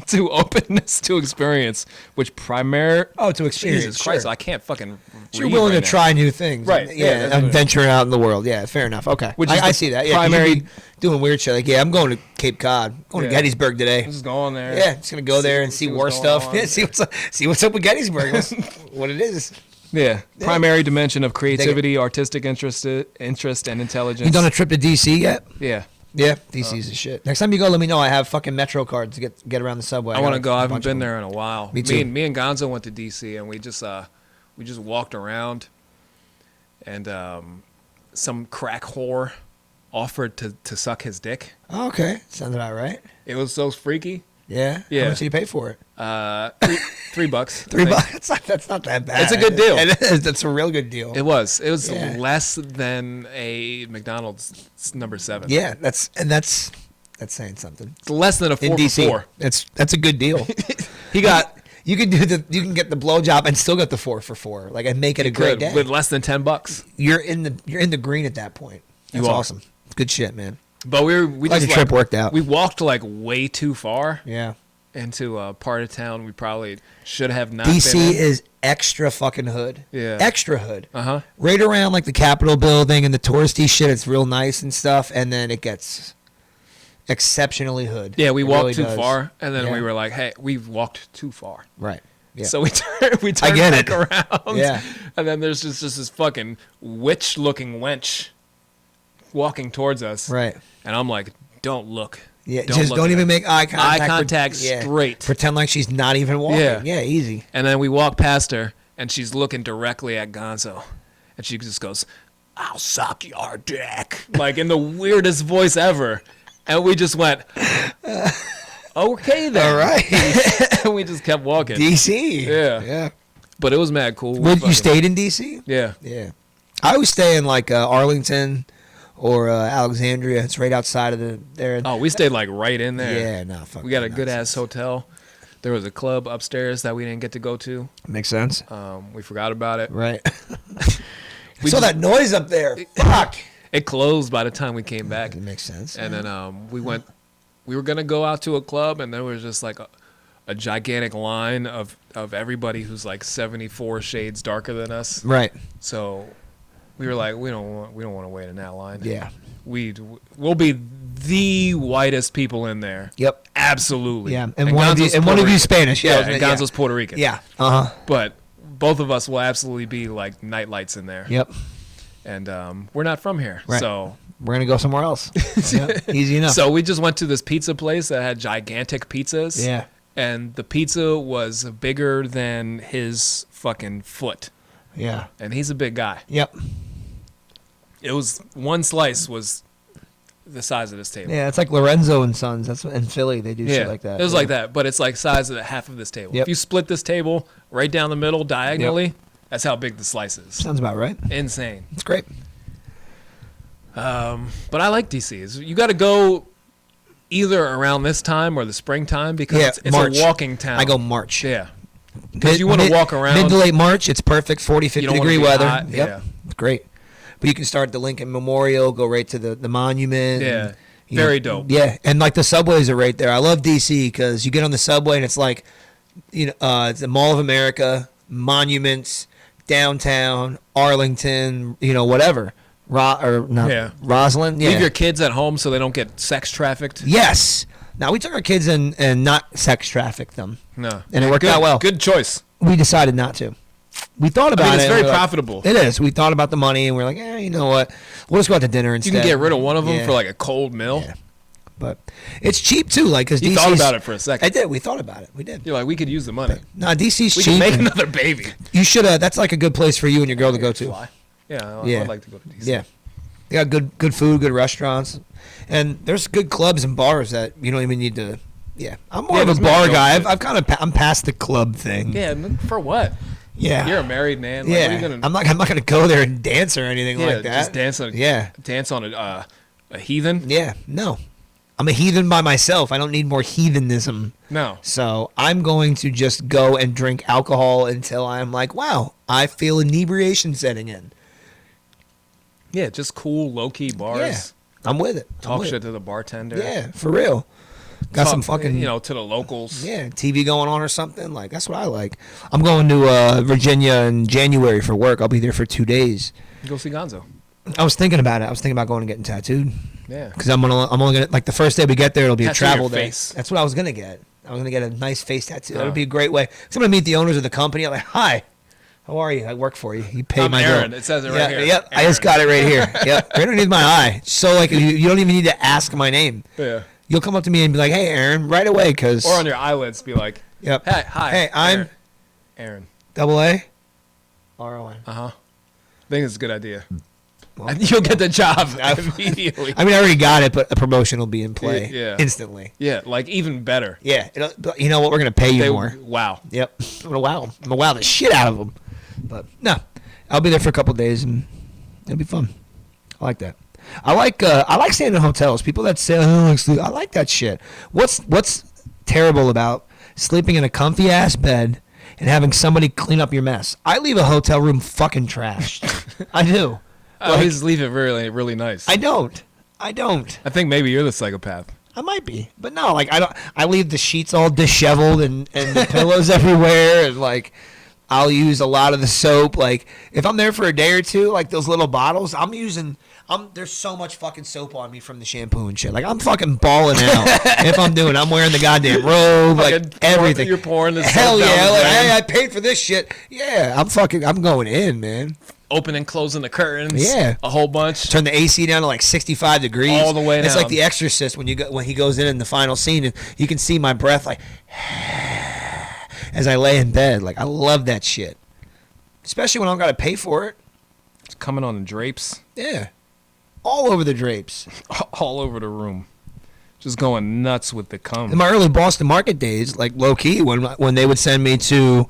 to openness to experience, which to experience. Jesus Christ, sure. I can't fucking So you're read willing right to now. try new things. Right, And, yeah, yeah. that's I'm what it- venturing out in the world. Yeah, fair enough. Okay. Which is I the see that. Yeah. primary- People be doing weird shit. Like, yeah, I'm going to Cape Cod. Going Yeah. to Gettysburg today. Just go on there. Yeah, just gonna go there and see war what's stuff. going on. Yeah, see what's up with Gettysburg. That's what it is. Yeah. Primary dimension of creativity, artistic interest, and intelligence. You done a trip to DC yet? Yeah. Yeah, DC's the shit. Next time you go, let me know. I have fucking Metro cards to get around the subway. I want to got go. a I haven't bunch of been them. there in a while. Me too. Me and Gonzo went to DC and we just walked around, and some crack whore offered to suck his dick. Oh, okay, sounds about right. It was so freaky. Yeah. Yeah. How much did you pay for it? $3. $3. That's not that bad. It's a good deal. It is. That's a real good deal. It was Yeah. less than a McDonald's number 7. Yeah, that's saying something. It's less than a 4 In for DC, 4. that's a good deal. He got. You can get the blowjob and still get the 4 for 4. Like, and make it a great day. With less than $10. You're in the green at that point. That's You are. awesome. Good shit, man. But we Glad just your trip worked out. We walked like way too far Yeah. into a part of town we probably should have not been DC in. is extra fucking hood. Yeah. Extra hood. Uh-huh. Right around like the Capitol building and the touristy shit, it's real nice and stuff, and then it gets exceptionally hood. Yeah, we It walked really too does. far, and then Yeah. we were like, "Hey, we've walked too far." Right. Yeah. So we turned get back it. around. Yeah. And then there's just this fucking witch-looking wench walking towards us. Right. And I'm like, "Don't look." Yeah. Don't Just look don't at even her." make eye contact. Eye contact Yeah. straight. Pretend like she's not even walking. Yeah. Yeah. Easy. And then we walk past her, and she's looking directly at Gonzo, and she just goes, "I'll suck your dick," like in the weirdest voice ever. And we just went, "Okay then." All right. And we just kept walking. DC. Yeah. Yeah. But it was mad cool. Well, you Fucking- stayed in DC? Yeah. Yeah. I always stay in like Arlington or Alexandria. It's right outside of there. Oh, we stayed like right in there. Yeah, no, fuck. We got a that good ass nonsense. hotel. There was a club upstairs that we didn't get to go to. Makes sense. We forgot about it. Right. We Saw just- that noise up there. Fuck. It closed by the time we came back. It makes sense. And then we were going to go out to a club, and there was just like a gigantic line of everybody who's like 74 shades darker than us. Right. So we were like, we don't want to wait in that line. Yeah. We'll be the whitest people in there. Yep. Absolutely. Yeah. And one of you Gonzo's and one Puerto of you Rican. Spanish. Yeah. and Gonzo's Puerto Rican. Yeah. Uh huh. But both of us will absolutely be like nightlights in there. Yep. And we're not from here. Right. So We're gonna go somewhere else. Yep. Easy enough. so we just went to this pizza place that had gigantic pizzas. Yeah. And the pizza was bigger than his fucking foot. Yeah. And he's a big guy. Yep. It was one slice was the size of this table. Yeah. It's like Lorenzo and Sons. That's what, in Philly they do Yeah, shit like that. it was Yeah. like that, but it's like size of the half of this table. Yep. If you split this table right down the middle diagonally, that's how big the slice is. Sounds about right. Insane. It's great. But I like DC. You got to go either around this time or the springtime because Yeah, it's March. a walking town. I go March. Yeah. Because you want to walk around. Mid to late March, it's perfect. 40, 50 You don't wanna degree be weather. hot, Yep. yeah. It's great. But you can start at the Lincoln Memorial, go right to the monument. Yeah. and, you Very know, dope. Yeah, and like the subways are right there. I love DC because you get on the subway and it's like, it's the Mall of America, monuments, downtown, Arlington, whatever. Yeah. Roslyn. Yeah. Leave your kids at home so they don't get sex trafficked. Yes. Now we took our kids and not sex trafficked them. No. And it worked Good- out well. Good choice. We decided not to. We thought about it. It's and very we're like, profitable. it is. We thought about the money and we're like, you know what? We'll just go out to dinner You instead. can get rid of one of them Yeah. for like a cold meal. Yeah. But it's cheap too, like because You thought about it for a second. I did. We thought about it. We did. You're like, we could use the money. No, DC's We cheap. can make and another baby. You should. That's like a good place for you and your girl to go to. Fly. Yeah, Yeah. I'd like to go to DC. Yeah, they got good food, good restaurants, and there's good clubs and bars that you don't even need to. Yeah, I'm more of a there's no bar dope guy. shit. I've kind of I'm past the club thing. Yeah, for what? Yeah. You're a married man. Like, Yeah, what are you gonna, I'm not gonna go there and dance or anything yeah, like that. just dance on. Yeah, Dance on a heathen. yeah, no, I'm a heathen by myself. I don't need more heathenism. No. So I'm going to just go and drink alcohol until I'm like, wow, I feel inebriation setting in. Yeah, just cool, low key bars. Yeah, I'm with it. I'm Talk with shit it. to the bartender. Yeah, for real. Got some Talk, fucking to the locals. Yeah, TV going on or something. Like, that's what I like. I'm going to Virginia in January for work. I'll be there for 2 days. Go see Gonzo. I was thinking about it. I was thinking about going and getting tattooed. Yeah. Because I'm only gonna, like, the first day we get there, it'll be a Tattoo travel your day. face. That's what I was gonna get. I was gonna get a nice face tattoo. That'll Oh. be a great way. Because I'm gonna meet the owners of the company. I'm like, hi, how are you? I work for you. You pay I'm my Aaron. bill. It says it right Yeah, here. Yep. I just got it right here. Yep. Right underneath my eye. So like, you don't even need to ask my name. Yeah. You'll come up to me and be like, hey, Aaron, right away, because. Or on your eyelids, be like, Yep. hey, hi. Hey, I'm Aaron. double A. R-O-N. I think it's a good idea. Well, And you'll get the job immediately. I mean, I already got it, but a promotion will be in play Yeah. instantly. Yeah, like even better. Yeah. You know what? We're going to pay you more. Wow. Yep. I'm going to wow the shit out of them. But no, I'll be there for a couple days and it'll be fun. I like that. I like staying in hotels. People that say, I like that shit. What's terrible about sleeping in a comfy ass bed and having somebody clean up your mess? I leave a hotel room fucking trashed. I do. I always leave it really, really nice. I don't. I think maybe you're the psychopath. I might be, but no, like I don't. I leave the sheets all disheveled and the pillows everywhere, and like I'll use a lot of the soap. Like if I'm there for a day or two, like those little bottles, I'm using. There's so much fucking soap on me from the shampoo and shit. Like I'm fucking balling out if I'm doing. I'm wearing the goddamn robe, like everything. You're pouring this. Hell soap down yeah! the Like, drain. hey, I paid for this shit. Yeah, I'm going in, man. Opening and closing the curtains. Yeah. A whole bunch. Turn the AC down to like 65 degrees. All the way It's down. like The Exorcist when he goes in the final scene and you can see my breath like as I lay in bed. Like I love that shit. Especially when I don't got to pay for it. It's coming on the drapes. Yeah. All over the drapes. All over the room. Just going nuts with the cum. In my early Boston market days, like low key, when they would send me to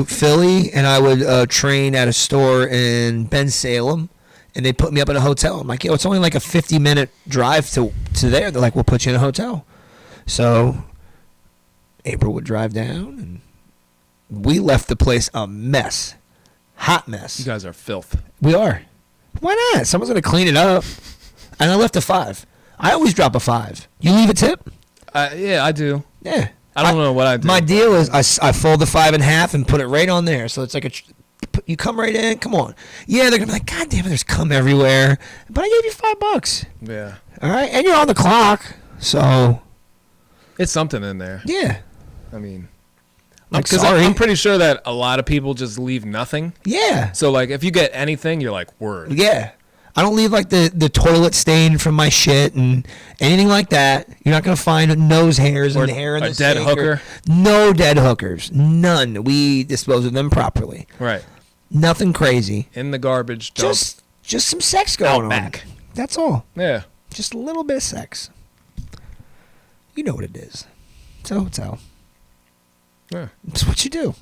Philly and I would train at a store in Bensalem and they put me up in a hotel. I'm like, yo, it's only like a 50-minute drive to there. They're like, we'll put you in a hotel. So April would drive down and we left the place a mess. Hot mess. You guys are filth. We are. Why not? Someone's going to clean it up. And I left a 5. I always drop a 5. You leave a tip? Yeah, I do. Yeah. I don't know what I do. My deal is I fold the 5 in half and put it right on there. So it's like you come right in. Come on. Yeah, they're going to be like, God damn it, there's cum everywhere. But I gave you $5. Yeah. All right. And you're on the clock. So, It's something in there. yeah. I mean, Like, because sorry. I'm pretty sure that a lot of people just leave nothing. Yeah. So, like, if you get anything, you're like, word. Yeah. I don't leave like the toilet stain from my shit and anything like that. You're not going to find nose hairs Or and hair in a the dead sink or- hooker? No dead hookers. None. We dispose of them properly. Right. Nothing crazy. In the garbage dump. Just some sex going Outback. on. That's all. Yeah. Just a little bit of sex. You know what it is. It's a hotel. Yeah. It's what you do.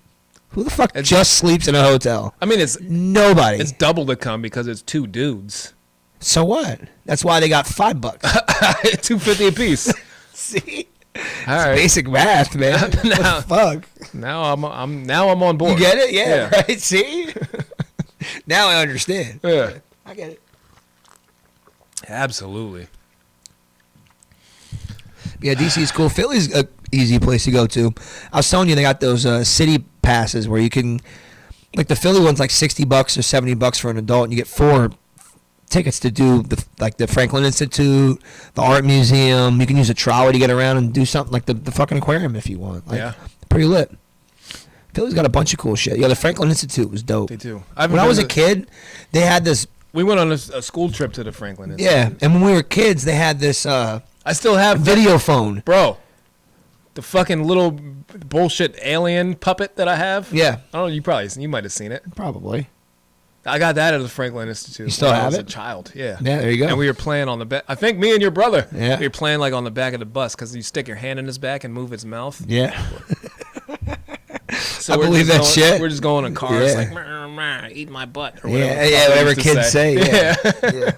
Who the fuck It's- just sleeps in a hotel? I mean, it's Nobody. double the cum because it's 2 dudes. So what? That's why they got $5. $2.50 a piece. See? All right. Basic math, man. What the fuck? Now I'm on board. You get it? Yeah, Yeah. right? See? Now I understand. Yeah. I get it. Absolutely. Yeah, DC's cool. Philly's a easy place to go to. I was telling you, they got those city passes where you can, like the Philly one's like $60 or $70 for an adult, and you get 4 tickets to do the Franklin Institute, the art museum. You can use a trolley to get around and do something like the fucking aquarium if you want. Like, Yeah. pretty lit. Philly's got a bunch of cool shit. Yeah, the Franklin Institute was dope. They do. When I was a kid, they had this. We went on a school trip to the Franklin Institute. Yeah, and when we were kids, they had this I still have video phone. Bro, the fucking little bullshit alien puppet that I have. Yeah, I don't know. You might have seen it. probably. I got that at the Franklin Institute. You still when I have was it? a child. Yeah. Yeah, there you go. And we were playing on the back. I think me and your brother. Yeah. We were playing like on the back of the bus because you stick your hand in his back and move his mouth. Yeah. So I we're believe just that shit. We're just going in cars Yeah. like, "Meh, meh, eat my butt," or Yeah, whatever. yeah, the fuck whatever we used to kids say. Yeah. Yeah.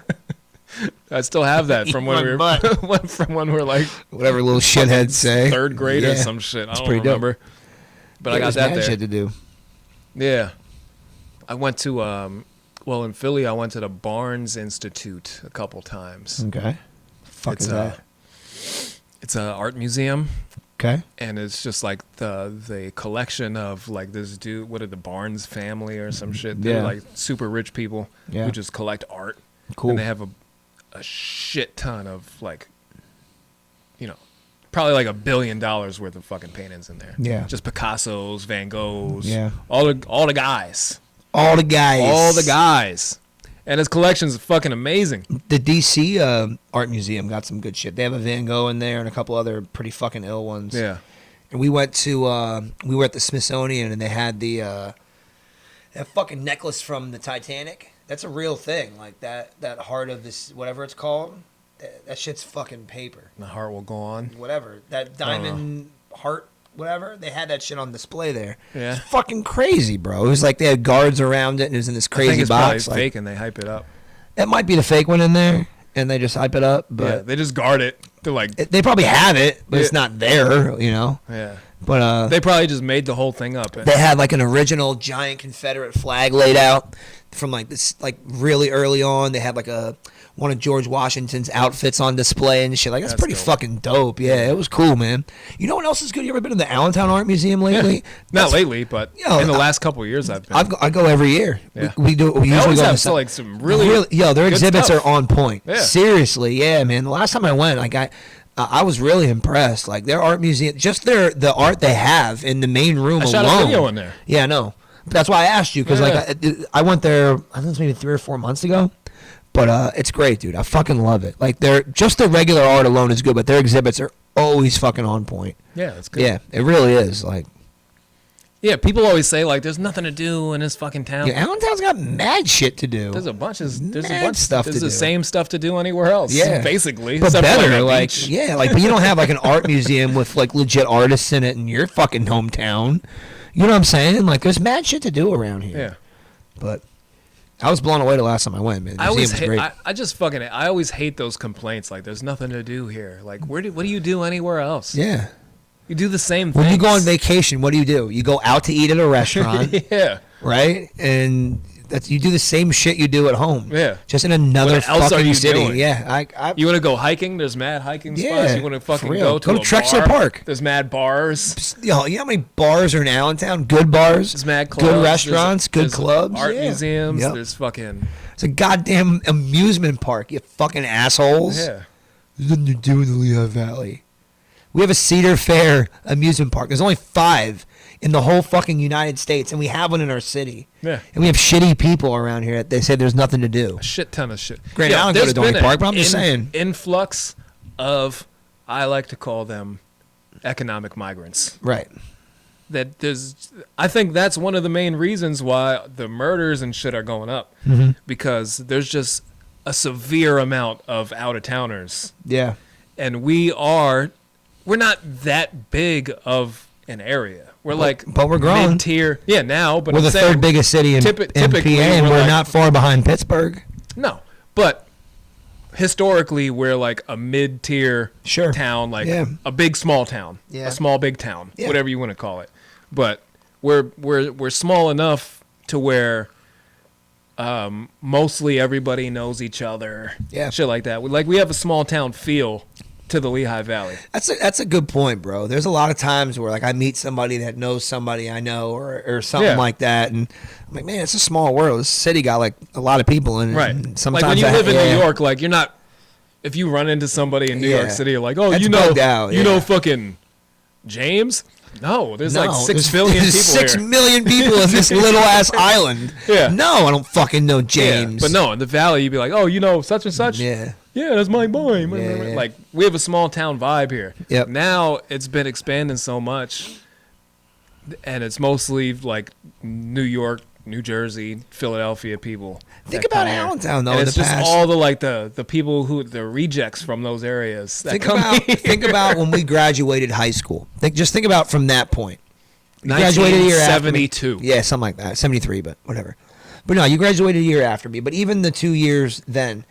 I still have that from when my we were butt. from when we were like Whatever little shitheads say. third grade Yeah. or some shit. I don't pretty dope. remember. But I got There's that mad there. shit to do. Yeah. I went to in Philly I went to the Barnes Institute a couple times. Okay. Fuck It's is that? It's an art museum. Okay. And it's just like the collection of like this dude, what are the Barnes family or some shit? They're Yeah. like super rich people Yeah. who just collect art. Cool. And they have a shit ton of like, probably like $1 billion worth of fucking paintings in there. Yeah. Just Picasso's, Van Goghs. Yeah. All the guys. All the guys. All the guys. And his collection's fucking amazing. The DC art museum got some good shit. They have a Van Gogh in there and a couple other pretty fucking ill ones. Yeah. And we went to we were at the Smithsonian and they had that fucking necklace from the Titanic. That's a real thing. Like that heart of this whatever it's called. That shit's fucking paper. The heart will go on. Whatever. That diamond heart whatever. They had that shit on display there. Yeah. It's fucking crazy, bro. It was like they had guards around it and it was in this I think crazy it's box. probably Like, fake and they hype it up. it might be the fake one in there and they just hype it up, Yeah, but they just guard it. They're like, they probably have it, but it's Yeah. not there, you know. yeah. But They probably just made the whole thing up. they had like an original giant Confederate flag laid out from like this, like really early on. They had like one of George Washington's outfits on display and shit. Like that's pretty dope. fucking dope. Yeah, it was cool, man. You know what else is good? You ever been to the Allentown Art Museum lately? Not lately, but Yo, in the last couple of years I've been. I go every year. Yeah. We do. We They usually always go. have on so, like some really yo, their good exhibits stuff. are on point. Yeah. Seriously, yeah, man. The last time I went, like I was really impressed. Like their art museum, just the art they have in the main room I alone. shot a video in there. Yeah, no. That's why I asked you because Yeah. like I went there. I think it was maybe 3 or 4 months ago. But it's great, dude. I fucking love it. Like just the regular art alone is good, but their exhibits are always fucking on point. Yeah, that's good. Yeah, it really is. Like, Yeah, people always say like there's nothing to do in this fucking town. yeah, Allentown's got mad shit to do. There's a bunch of stuff There's to the do. same stuff to do anywhere else. Yeah. basically. But except for, better, a like beach. yeah, like but you don't have like an art museum with like legit artists in it in your fucking hometown. You know what I'm saying? Like there's mad shit to do around here. Yeah. But I was blown away the last time I went, man. The I always museum was hate. great. I just fucking. I always hate those complaints. Like, there's nothing to do here. Like, what do you do anywhere else? Yeah. You do the same thing. When you go on vacation, what do? You go out to eat at a restaurant, Yeah. right? And you do the same shit you do at home. Yeah. Just in another What else are fucking you city. doing? Yeah. You want to go hiking? There's mad hiking Yeah, spots. You want to for fucking real. go Go to to a Trexler bar? Park. There's mad bars. Yo, you know how many bars are in Allentown? Good bars. There's mad clubs. Good restaurants. Good there's clubs. Art yeah. museums. Yep. There's fucking. It's a goddamn amusement park, you fucking assholes. Yeah. There's nothing to do in the Lehigh Valley. We have a Cedar Fair amusement park. There's only 5 in the whole fucking United States, and we have one in our city. Yeah. And we have shitty people around here that they say there's nothing to do. A shit ton of shit. Granted, I don't go there's to Dorney been Park, but an I'm just saying. Influx of, I like to call them economic migrants. Right. I think that's one of the main reasons why the murders and shit are going up, because there's just a severe amount of out-of-towners, Yeah. and we're not that big of an area. We're but we're growing. mid-tier. Yeah, now, but We're I'm the saying third biggest city in PA, typically and we're we're like- not far behind Pittsburgh. No, but historically we're like a mid-tier Sure. town, like Yeah. a big small town, Yeah. a small big town, Yeah. whatever you want to call it. But we're small enough to where mostly everybody knows each other. Yeah. Shit like that. We have a small town feel to the Lehigh Valley. That's a good point, bro. There's a lot of times where like I meet somebody that knows somebody I know or something Yeah. like that, and I'm like, man, it's a small world. This city got like a lot of people in it. Right. And sometimes Like when you I- live in yeah. New York, like you're not. If you run into somebody in New Yeah. York City, you're like, oh, That's you know, bugged out, you yeah. know, fucking James. No, there's like No, 6 billion there's people 6 here. million people in this little ass island. Yeah. No, I don't fucking know James. Yeah, but no, in the valley, you'd be like, oh, you know, such and such. Yeah. Yeah, that's my boy. Yeah. Like, we have a small town vibe here. Yep. Now it's been expanding so much, and it's mostly like New York, New Jersey, Philadelphia people. Think that about come here. Allentown, though, And in it's the just past. all the like the people the rejects from those areas. That Think come about here. think about when we graduated high school. Think about from that point. You graduated a year after me. 1972. Yeah, something like that. 73, but whatever. But no, you graduated a year after me. But even the 2 years then,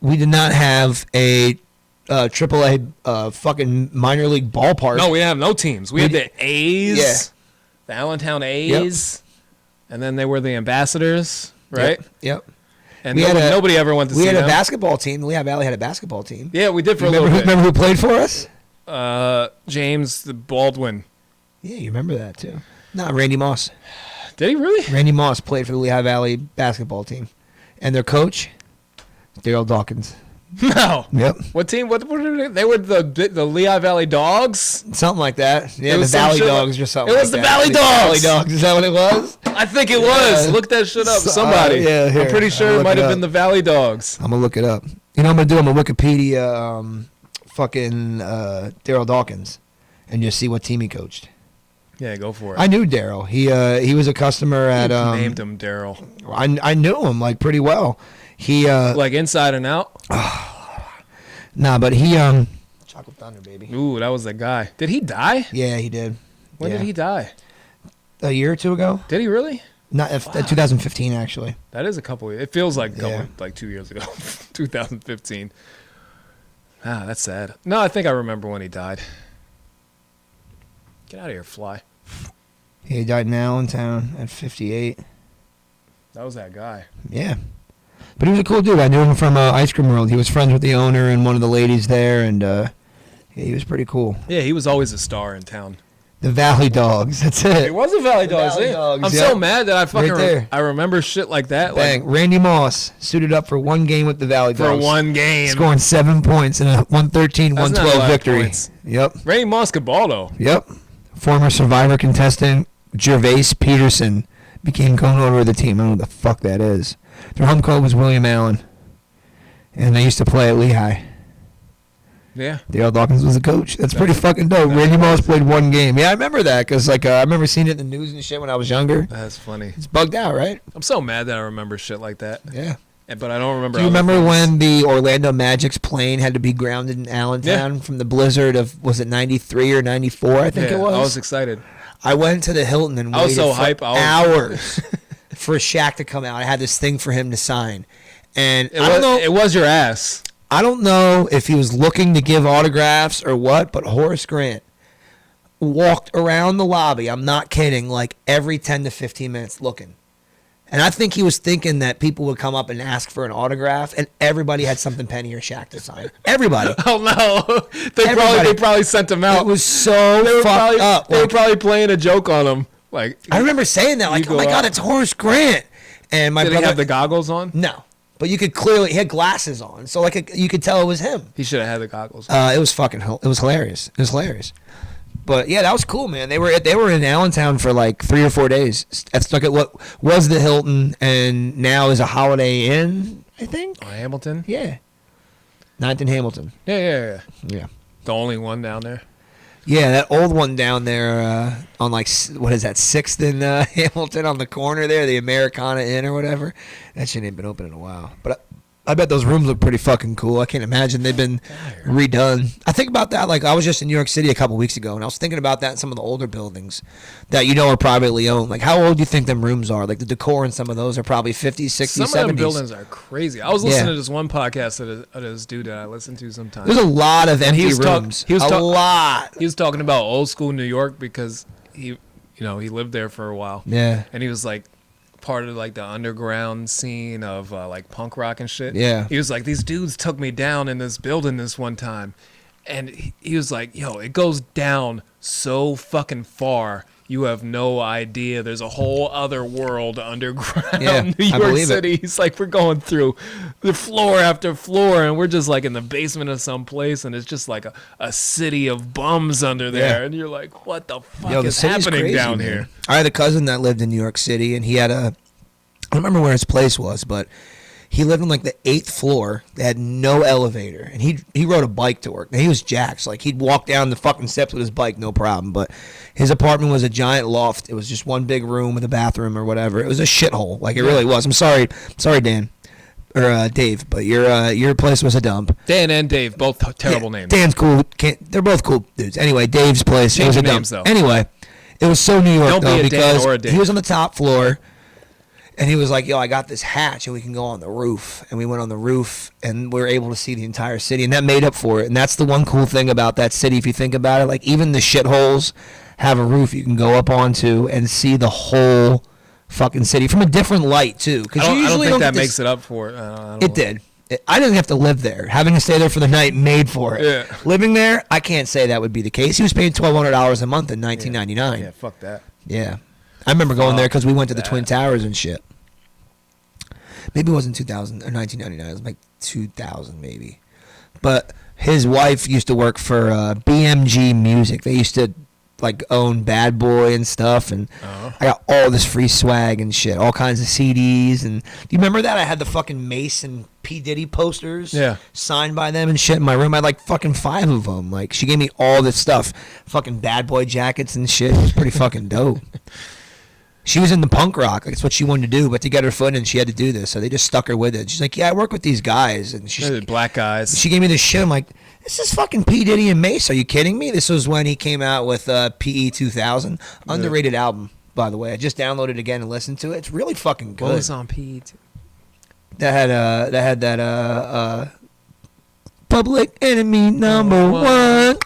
we did not have a AAA fucking minor league ballpark. No, we have no teams. We had the A's, Yeah. the Allentown A's, and then they were the Ambassadors, right? Yep. And We had nobody ever went to We see had a them. basketball team. Lehigh Valley had a basketball team. Yeah, we did for a Remember, little bit. remember who played for us? James Baldwin. Yeah, you remember that too. No, Randy Moss. Did he really? Randy Moss played for the Lehigh Valley basketball team. And their coach, Daryl Dawkins. No. Yep. What team? What were they? They were the Lehigh Valley Dogs. Something like that. Yeah, It the was some Valley shit like- Dogs or something. It was like the that. Valley Dogs. Valley Dogs. Is that what it was? I think it was. Yeah. Look that shit up. So- Somebody. yeah, here. I'm pretty sure I'll it look might it have up. been the Valley Dogs. I'm gonna look it up. You know what I'm gonna do? I'm gonna Wikipedia fucking Daryl Dawkins and just see what team he coached. Yeah, go for it. I knew Daryl. He was a customer at named him Daryl. I knew him like pretty well. He Like inside and out. but he Chocolate Thunder, baby. Ooh, that was the guy. Did he die? Yeah, he did. When Yeah. did he die? A year or two ago? Did he really? Not 2015 actually. That is a couple. It feels like a couple, Yeah. like 2 years ago, 2015. Ah, that's sad. No, I think I remember when he died. Get out of here, fly. He died in Allentown at 58. That was that guy. Yeah. But he was a cool dude. I knew him from Ice Cream World. He was friends with the owner and one of the ladies there, and yeah, he was pretty cool. Yeah, he was always a star in town. The Valley Dogs. That's It it. was a Valley Dogs. Valley yeah. Dogs, I'm yeah. so mad that I fucking Right there. I remember shit like that. Bang. Like Randy Moss suited up for one game with the Valley for Dogs. one game. Scoring 7 points in a 113-112 That's not a lot of victory. points. Yep. Randy Moss could ball though. Yep. Former Survivor contestant Gervais Peterson became co-owner of the team. I don't know what the fuck that is. Their home coach was William Allen. And they used to play at Lehigh. Yeah. Daryl Dawkins was the coach. That's pretty fucking dope. Randy Moss played one game. Yeah, I remember that because I remember seeing it in the news and shit when I was younger. That's funny. It's bugged out, right? I'm so mad that I remember shit like that. Yeah. But I don't remember. Do you other remember things. when the Orlando Magic's plane had to be grounded in Allentown from the blizzard of, was it 93 or 94, I think Yeah, it was? I was excited. I went to the Hilton and I was waited so for hype, hours for Shaq to come out. I had this thing for him to sign. And It I don't know. was, it was your ass. I don't know if he was looking to give autographs or what, but Horace Grant walked around the lobby, I'm not kidding, like every 10 to 15 minutes looking. And I think he was thinking that people would come up and ask for an autograph, and everybody had something Penny or Shaq to sign. Everybody. Oh no! They Everybody. probably sent him out. It was so they were fucked probably, up. They were Like, probably playing a joke on him. Like I remember saying that, like, You oh my go God, out. it's Horace Grant. And my did he brother have the goggles on? No. But you could clearly, he had glasses on. So, like, you could tell it was him. He should have had the goggles. On. It was it was hilarious. It was hilarious. But yeah, that was cool, man. They were in Allentown for like 3 or 4 days. That's like at what was the Hilton and now is a Holiday Inn, I think. Oh, Hamilton. Yeah. 9th and Hamilton. Yeah. Yeah. The only one down there. Yeah, that old one down there on like, what is that, 6th and Hamilton on the corner there, the Americana Inn or whatever. That shit ain't been open in a while. But I bet those rooms look pretty fucking cool. I can't imagine they've been redone. I think about that. Like, I was just in New York City a couple weeks ago, and I was thinking about that in some of the older buildings that are privately owned. Like, how old do you think them rooms are? Like, the decor in some of those are probably 50s, 60s, 70s. Some of them buildings are crazy. I was listening to this one podcast of this dude that I listen to sometimes. There's a lot of empty rooms. A lot. He was talking about old school New York because he lived there for a while. Yeah. And he was like part of like the underground scene of like punk rock and shit. Yeah. He was like, these dudes took me down in this building this one time, and he was like, yo, it goes down so fucking far. You have no idea. There's a whole other world underground New York City. He's like, we're going through the floor after floor, and we're just like in the basement of some place, and it's just like a city of bums under there. Yeah. And you're like, what the fuck is happening crazy, down here? I had a cousin that lived in New York City, and he had I don't remember where his place was, but he lived on like the 8th floor. They had no elevator, and he rode a bike to work. Now, he was jacked. Like, he'd walk down the fucking steps with his bike, no problem. But his apartment was a giant loft. It was just one big room with a bathroom or whatever. It was a shithole. Like, it really was. I'm sorry, Dan or Dave, but your place was a dump. Dan and Dave, both terrible names. Dan's cool. They're both cool dudes. Anyway, Dave's place was a dump. Names, though. Anyway, it was so New York though because or a Dave. He was on the top floor. And he was like, yo, I got this hatch, and we can go on the roof. And we went on the roof, and we were able to see the entire city. And that made up for it. And that's the one cool thing about that city, if you think about it. Like, even the shitholes have a roof you can go up onto and see the whole fucking city from a different light, too. Because I don't think that makes it up for it. It did. I didn't have to live there. Having to stay there for the night made for it. Yeah. Living there, I can't say that would be the case. He was paying $1,200 a month in 1999. Yeah, fuck that. Yeah. I remember going there because we went to the Twin Towers and shit. Maybe it wasn't 2000 or 1999. It was like 2000 maybe. But his wife used to work for BMG Music. They used to like own Bad Boy and stuff. And I got all this free swag and shit. All kinds of CDs. And do you remember that? I had the fucking Mace and P. Diddy posters signed by them and shit in my room. I had like fucking 5 of them. Like, she gave me all this stuff. Fucking Bad Boy jackets and shit. It was pretty fucking dope. She was in the punk rock. Like, it's what she wanted to do, but to get her foot in, she had to do this. So they just stuck her with it. She's like, yeah, I work with these guys. And she's black guys. She gave me this shit. I'm like, this is fucking P. Diddy and Mace. Are you kidding me? This was when he came out with PE 2000. Underrated album, by the way. I just downloaded it again and listened to it. It's really fucking good. What was on PE? That had Public Enemy number one.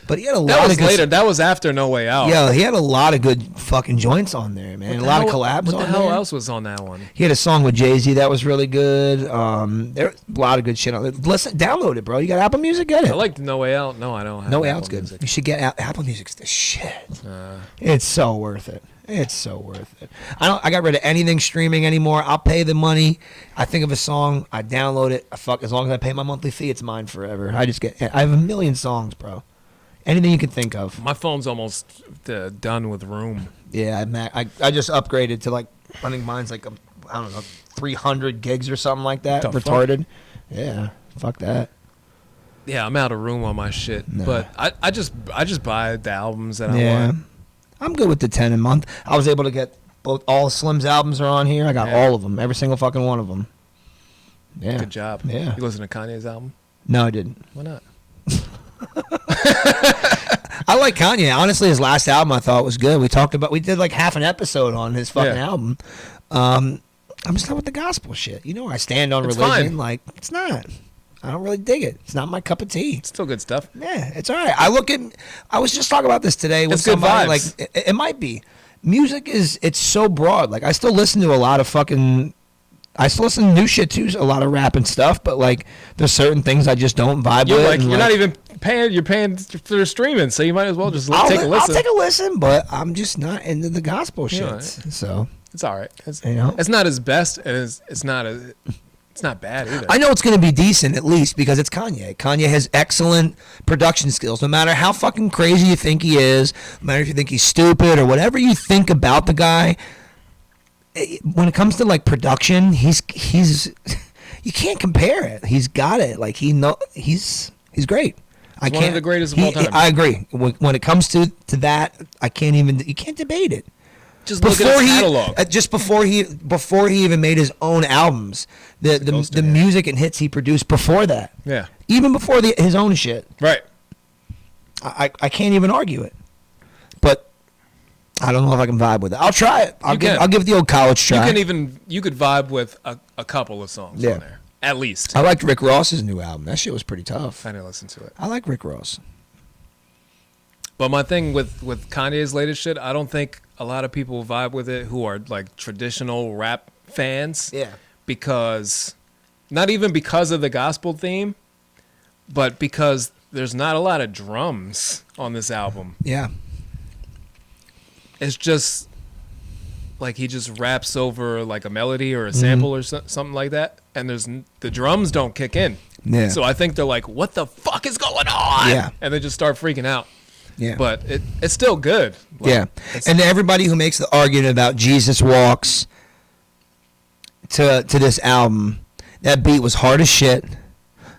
But he had a lot of good later. That was after No Way Out. Yeah, he had a lot of good fucking joints on there, man. A lot of collabs on there. What the hell else was on that one? He had a song with Jay-Z that was really good. There a lot of good shit on it. Listen, download it, bro. You got Apple Music? Get it. I liked No Way Out. No, I don't have No Way Apple Out's good. Music. You should get Apple Music's the shit. It's so worth it. It's so worth it. I got rid of anything streaming anymore. I'll pay the money. I think of a song, I download it. As long as I pay my monthly fee, it's mine forever. I have a million songs, bro. Anything you can think of. My phone's almost done with room. Yeah, I just upgraded to like, I think mine's like, I don't know, 300 gigs or something like that. Retarded. Fuck? Yeah, fuck that. Yeah, I'm out of room on my shit. Nah. But I just buy the albums that I want. I'm good with the 10 a month. I was able to get all Slim's albums are on here. I got all of them, every single fucking one of them. Yeah. Good job. Yeah. You listen to Kanye's album? No, I didn't. Why not? I like Kanye. Honestly, his last album I thought was good. We did like half an episode on his fucking album. I'm just not with the gospel shit. You know where I stand on religion. Fine. Like, it's not. I don't really dig it. It's not my cup of tea. It's still good stuff. Yeah, it's all right. I was just talking about this today with somebody. Like, it might be. Music it's so broad. Like, I still listen to a lot of I still listen to new shit too, a lot of rap and stuff, but like there's certain things I just don't vibe with. Like, you're not even paying, you're paying for streaming, so you might as well just take a listen. I'll take a listen, but I'm just not into the gospel shit. Right. So it's all right. It's not his best, and it's not bad either. I know it's going to be decent at least because it's Kanye. Kanye has excellent production skills. No matter how fucking crazy you think he is, no matter if you think he's stupid or whatever you think about the guy, when it comes to like production, he's you can't compare it. He's got it. Like he's great. He's one of the greatest of all time. I agree. When it comes to that, you can't debate it. Just look at his catalog. Just before he even made his own albums, the music and hits he produced before that. Yeah. Even before his own shit. Right. I can't even argue it. But I don't know if I can vibe with it. I'll try it. I'll give it the old college try. You could vibe with a couple of songs on there. At least. I liked Rick Ross's new album. That shit was pretty tough. I didn't listen to it. I like Rick Ross. But my thing with Kanye's latest shit, I don't think a lot of people vibe with it who are like traditional rap fans. Yeah. Because, not even because of the gospel theme, but because there's not a lot of drums on this album. Yeah. It's just like he just raps over like a melody or a sample or something like that, and the drums don't kick in. Yeah. So I think they're like, "What the fuck is going on?" Yeah. And they just start freaking out. Yeah. But it's still good. Like, yeah. And everybody who makes the argument about Jesus Walks to this album, that beat was hard as shit.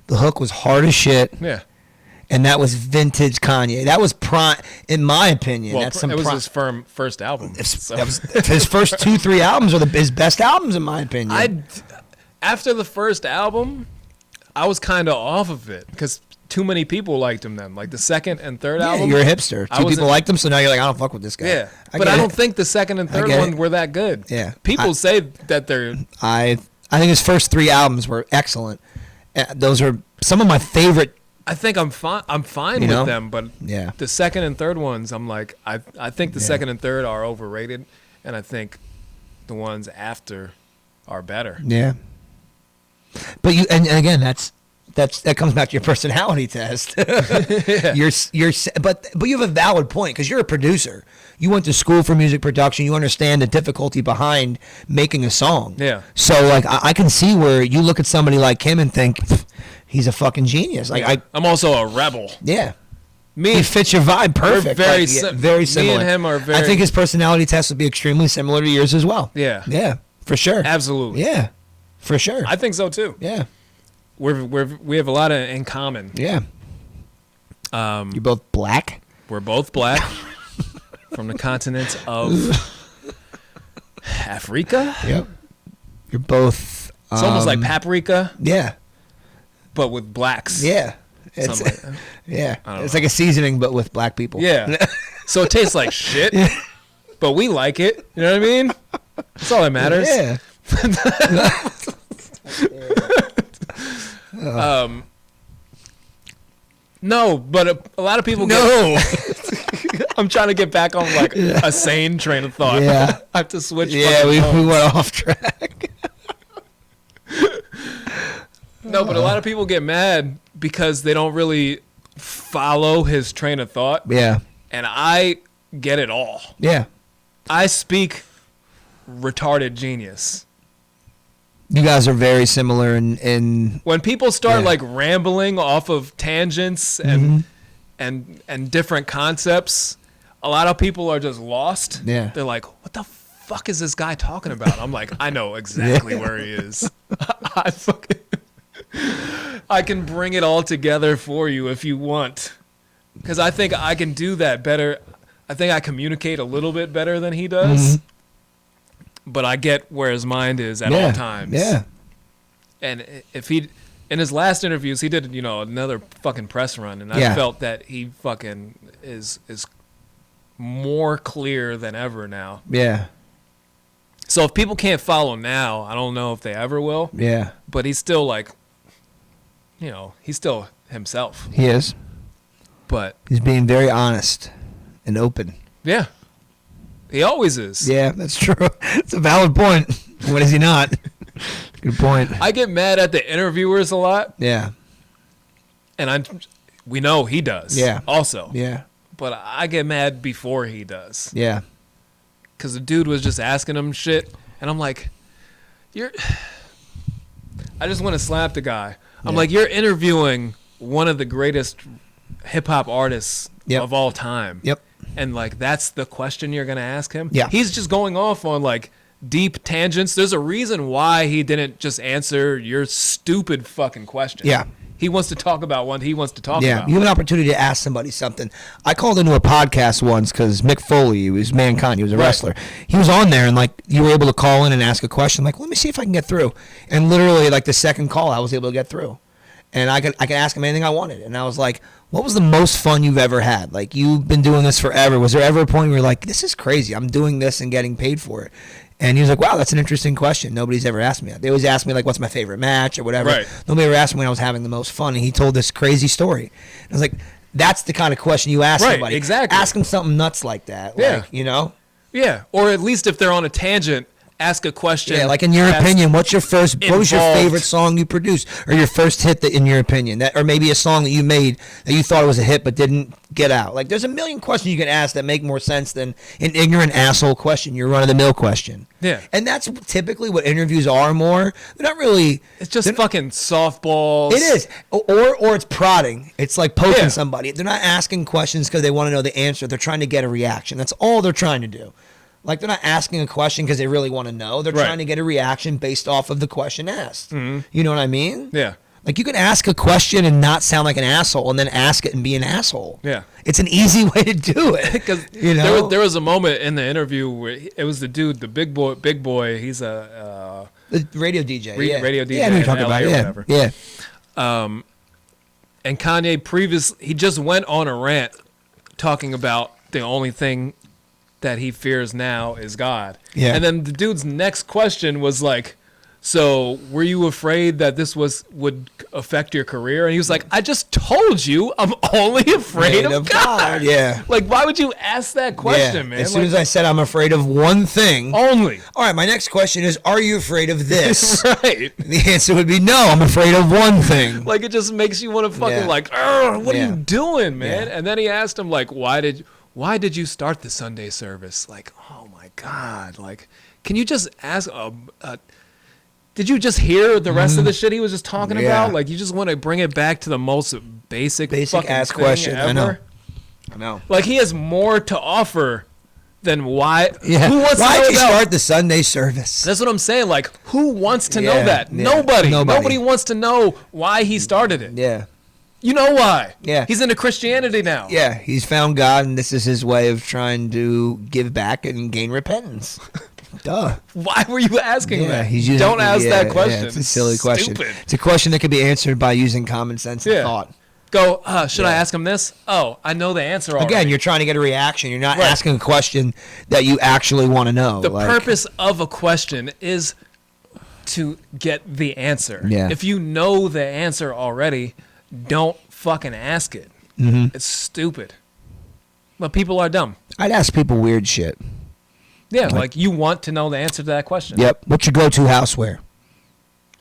The hook was hard as shit. Yeah. And that was vintage Kanye. That was prime, in my opinion. Well, that's it was his first album. That was his first 2-3 albums are his best albums, in my opinion. After the first album, I was kind of off of it because too many people liked him then. Like the second and third album. You're a hipster. Two people liked him, so now you're like, I don't fuck with this guy. Yeah. But I don't think the second and third one were that good. Yeah. People say that they're. I think his first 3 albums were excellent. Those are some of my favorite. I think I'm fine with them, but yeah. The second and third ones, I'm like, I think the second and third are overrated, and I think the ones after are better. Yeah. But and again, that comes back to your personality test. Yeah. But you have a valid point because you're a producer. You went to school for music production. You understand the difficulty behind making a song. Yeah. So like I can see where you look at somebody like him and think he's a fucking genius. Like I'm also a rebel. Yeah. He fits your vibe perfect. Very very similar. Me and him are very. I think his personality test would be extremely similar to yours as well. Yeah. Yeah. For sure. Absolutely. Yeah. For sure. I think so too. Yeah. We have a lot in common. Yeah. You're both black. We're both black from the continent of Africa. Yep. You're both. It's almost like paprika. Yeah. But with blacks. Yeah. It's like that. Yeah. It's like a seasoning, but with black people. Yeah. So it tastes like shit, but we like it. You know what I mean? That's all that matters. Yeah. No, but a lot of people No. I'm trying to get back on like a sane train of thought. Yeah. I have to switch. Yeah, we went off track. No, but a lot of people get mad because they don't really follow his train of thought. Yeah. And I get it all. Yeah. I speak retarded genius. You guys are very similar in When people start like rambling off of tangents and different concepts, a lot of people are just lost. Yeah. They're like, what the fuck is this guy talking about? I'm like, I know exactly where he is. I can bring it all together for you if you want. Because I think I can do that better. I think I communicate a little bit better than he does. But I get where his mind is at all times. Yeah. And if he, in his last interviews, he did, another fucking press run. And I felt that he fucking is more clear than ever now. Yeah. So if people can't follow now, I don't know if they ever will. Yeah. But he's still like, he's still himself. He is. But he's being very honest and open. Yeah. He always is. Yeah, that's true. It's a valid point. When is he not? Good point. I get mad at the interviewers a lot. Yeah. And we know he does. Yeah. Also. Yeah. But I get mad before he does. Yeah. Because the dude was just asking him shit. And I'm like, I just want to slap the guy. I'm like, you're interviewing one of the greatest hip-hop artists of all time. Yep. And like, that's the question you're going to ask him? Yeah. He's just going off on like deep tangents. There's a reason why he didn't just answer your stupid fucking question. Yeah. He wants to talk about what he wants to talk Yeah, about. you have an opportunity to ask somebody something. I called into a podcast once because Mick Foley, he was Mankind, he was a wrestler. He was on there, and like you were able to call in and ask a question. Like, let me see if I can get through. And literally, like the second call, I was able to get through, and I could ask him anything I wanted. And I was like, what was the most fun you've ever had? Like, you've been doing this forever. Was there ever a point where you're like, this is crazy, I'm doing this and getting paid for it? And he was like, wow, that's an interesting question. Nobody's ever asked me that. They always ask me, like, what's my favorite match or whatever. Right. Nobody ever asked me when I was having the most fun. And he told this crazy story. And I was like, that's the kind of question you ask Right, somebody. exactly. Ask them something nuts like that. Yeah. Like, you know? Yeah, or at least if they're on a tangent, ask a question. Yeah, like in your that's opinion, what was your involved. favorite song you produced, or your first hit that, in your opinion, that, or maybe a song that you made that you thought was a hit but didn't get out? Like, there's a million questions you can ask that make more sense than an ignorant asshole question, your run-of-the-mill question. Yeah. And that's typically what interviews are more. They're not really. It's just fucking softballs. It is, or it's prodding. It's like poking Yeah. somebody. They're not asking questions because they want to know the answer. They're trying to get a reaction. That's all they're trying to do. Like, they're not asking a question because they really want to know. They're Right. trying to get a reaction based off of the question asked. You know what I mean? Yeah. Like, you can ask a question and not sound like an asshole, and then ask it and be an asshole. Yeah. It's an easy way to do it. Because you know, there was a moment in the interview where it was the dude, the big boy. He's a the radio DJ. Yeah. radio DJ Yeah, I know you're in talking LA about. or Yeah. whatever. Yeah. and Kanye he just went on a rant talking about the only thing that he fears now is God. Yeah. And then the dude's next question was like, so were you afraid that this would affect your career? And he was like, I just told you I'm only afraid of God. Yeah. Like, why would you ask that question, Yeah. man? As soon Like, as I said I'm afraid of one thing. only. All right, my next question is, are you afraid of this? Right. The answer would be no, I'm afraid of one thing. Like, it just makes you want to fucking Yeah. like, "Ugh, what are Yeah. you doing, man? Yeah. And then he asked him like, why did you start the Sunday service? Like, oh my God, like, can you just ask? Did you just hear the rest of the shit he was just talking Yeah. about? Like, you just want to bring it back to the most basic fucking ass thing question. I know. ever? I know. Like, he has more to offer than why. Yeah. Who wants Why'd to know you about? start the Sunday service? That's what I'm saying. Like, who wants to know Yeah, that? yeah. Nobody. Nobody. Nobody wants to know why he started it. Yeah. You know why? Yeah. He's into Christianity now. Yeah, he's found God, and this is his way of trying to give back and gain repentance. Duh. Why were you asking Yeah, that? he's using, Don't ask yeah, that question. Yeah, it's a silly question. Stupid. It's a question that can be answered by using common sense and Yeah. thought. Go, should I Yeah. ask him this? Oh, I know the answer already. Again, you're trying to get a reaction. You're not Right. asking a question that you actually want to know. the like, purpose of a question is to get the answer. Yeah. If you know the answer already, don't fucking ask it. Mm-hmm. It's stupid. But people are dumb. I'd ask people weird shit. Yeah, like you want to know the answer to that question. Yep. What's your go-to housewear?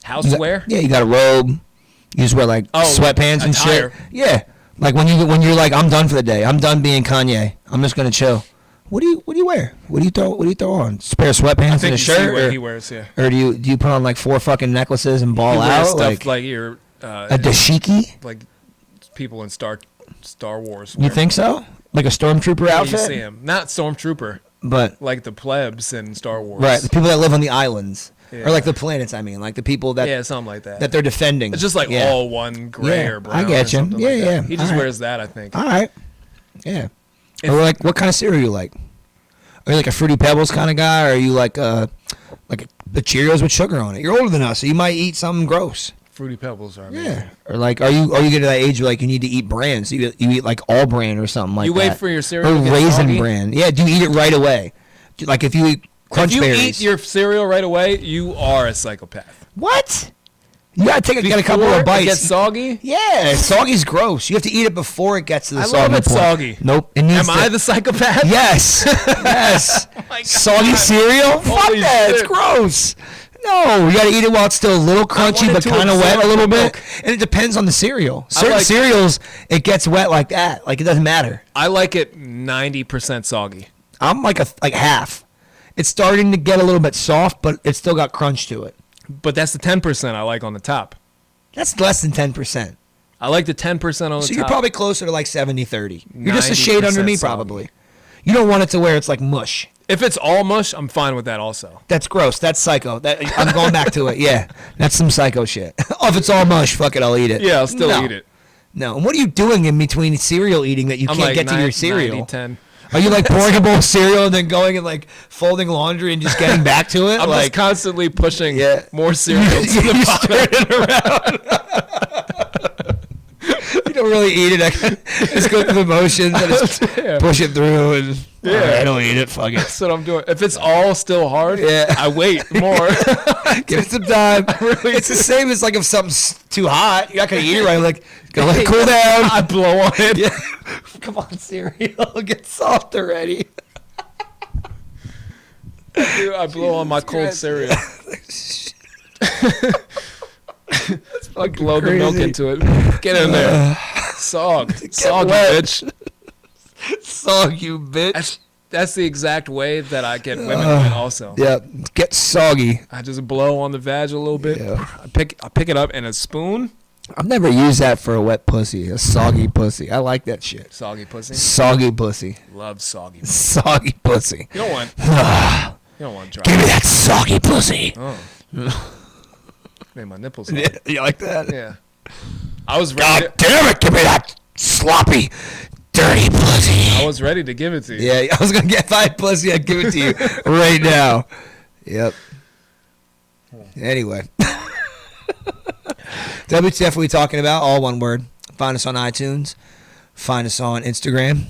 Houseware? Yeah, you got a robe. You just wear like sweatpants and attire. shit. Yeah. Like when you're like, I'm done for the day. I'm done being Kanye. I'm just gonna chill. What do you wear? What do you throw on? Just a pair of sweatpants I and think a you see shirt, what he wears, yeah. or do you put on like 4 fucking necklaces and ball He wears out stuff like your a dashiki? like people in Star Wars. You wear. think so? Like a stormtrooper Yeah, outfit? you see him. Not Stormtrooper, But like the plebs in Star Wars. right, the people that live on the islands, Yeah. or like the planets. I mean, like the people that Yeah, something like that. that they're defending. It's just like Yeah. all one gray Yeah, or brown. I get or you. something Yeah, like that. yeah. He just All right. wears that, I think. All right. Yeah. If- Or like, what kind of cereal you like? Are you like a Fruity Pebbles kind of guy, or are you like the Cheerios with sugar on it? You're older than us, so you might eat something gross. Fruity Pebbles are amazing. Yeah. Or like, are you getting to that age where like you need to eat brands? So you eat like All Brand or something like You that. wait for your cereal or to get Raisin soggy? Bran. Yeah. Do you eat it right away? Like if you eat Crunch If you Berries. eat your cereal right away, you are a psychopath. What? You gotta get a couple Before of it bites. gets soggy. Yeah, soggy's gross. You have to eat it before it gets to the I soggy love it point. soggy. Nope. It needs Am to, I the psychopath? Yes. Yes. Oh my God. Soggy cereal? Fuck Holy that. It's shit. gross. No, you gotta eat it while it's still a little crunchy want it but to kind of wet absorb a little the bit. milk. And it depends on the cereal. Certain like- cereals, it gets wet like that. Like it doesn't matter. I like it 90% soggy. I'm like half. It's starting to get a little bit soft, but it's still got crunch to it. But that's the 10% I like on the top. That's less than 10%. I like the 10% on the So top. you're probably closer to like 70-30. You're just a shade 90% under me, soggy. probably. You don't want it to where it's like mush. If it's all mush, I'm fine with that also. That's gross. That's psycho. I'm going back to it. Yeah, that's some psycho shit. Oh, if it's all mush, fuck it, I'll eat it. Yeah, I'll still No. eat it. No. And what are you doing in between cereal eating that you I'm can't like get to your cereal? 90-10. Are you like pouring a bowl of cereal and then going and like folding laundry and just getting back to it? I'm like just constantly pushing Yeah. more cereal to the you bottom. stir it around. You don't really eat it. Just go through the motions and just Yeah. push it through and Yeah. I don't eat it. Fuck it. That's what I'm doing. If it's all still hard, Yeah. I wait more. Give it some time. It's the same as like if something's too hot, you're not gonna eat it right. Like, gotta let it cool down. I blow on it. Yeah. Come on, cereal, get soft already. Dude, I blow on my cold Christ. cereal. I blow the milk crazy. into it. Get in there. Sog. Sog, you wet. bitch. Sog, you bitch. That's the exact way that I get women wet also. Yeah, get soggy. I just blow on the vag a little bit. Yeah. I pick it up in a spoon. I've never used that for a wet pussy, a soggy pussy. I like that shit. Soggy pussy. Soggy pussy. Love soggy pussy. Soggy pussy. You don't want dry. Give me that soggy pussy. Oh. Made my nipples Yeah, hard. you like that? Yeah. I was God ready. damn it! Give me that sloppy, dirty pussy. I was ready to give it to you. Yeah, I was gonna get my pussy. I'd give it to you right now. Yep. Anyway, WTF we talking about? All one word. Find us on iTunes. Find us on Instagram.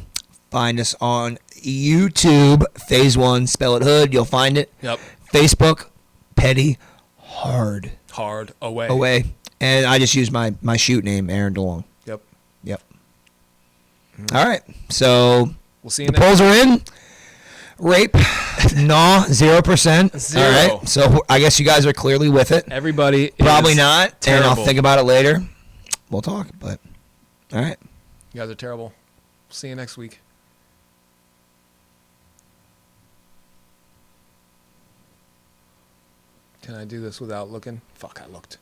Find us on YouTube. Phase 1. Spell it Hood. You'll find it. Yep. Facebook. Petty Hard Hard away. Away. And I just use my shoot name, Aaron DeLong. Yep. Yep. All right. So We'll see you the next. polls are in. Rape, no, 0%. Zero. All right. So I guess you guys are clearly with it. Everybody Probably is not. And terrible. I'll think about it later. We'll talk. But all right. You guys are terrible. See you next week. Can I do this without looking? Fuck, I looked.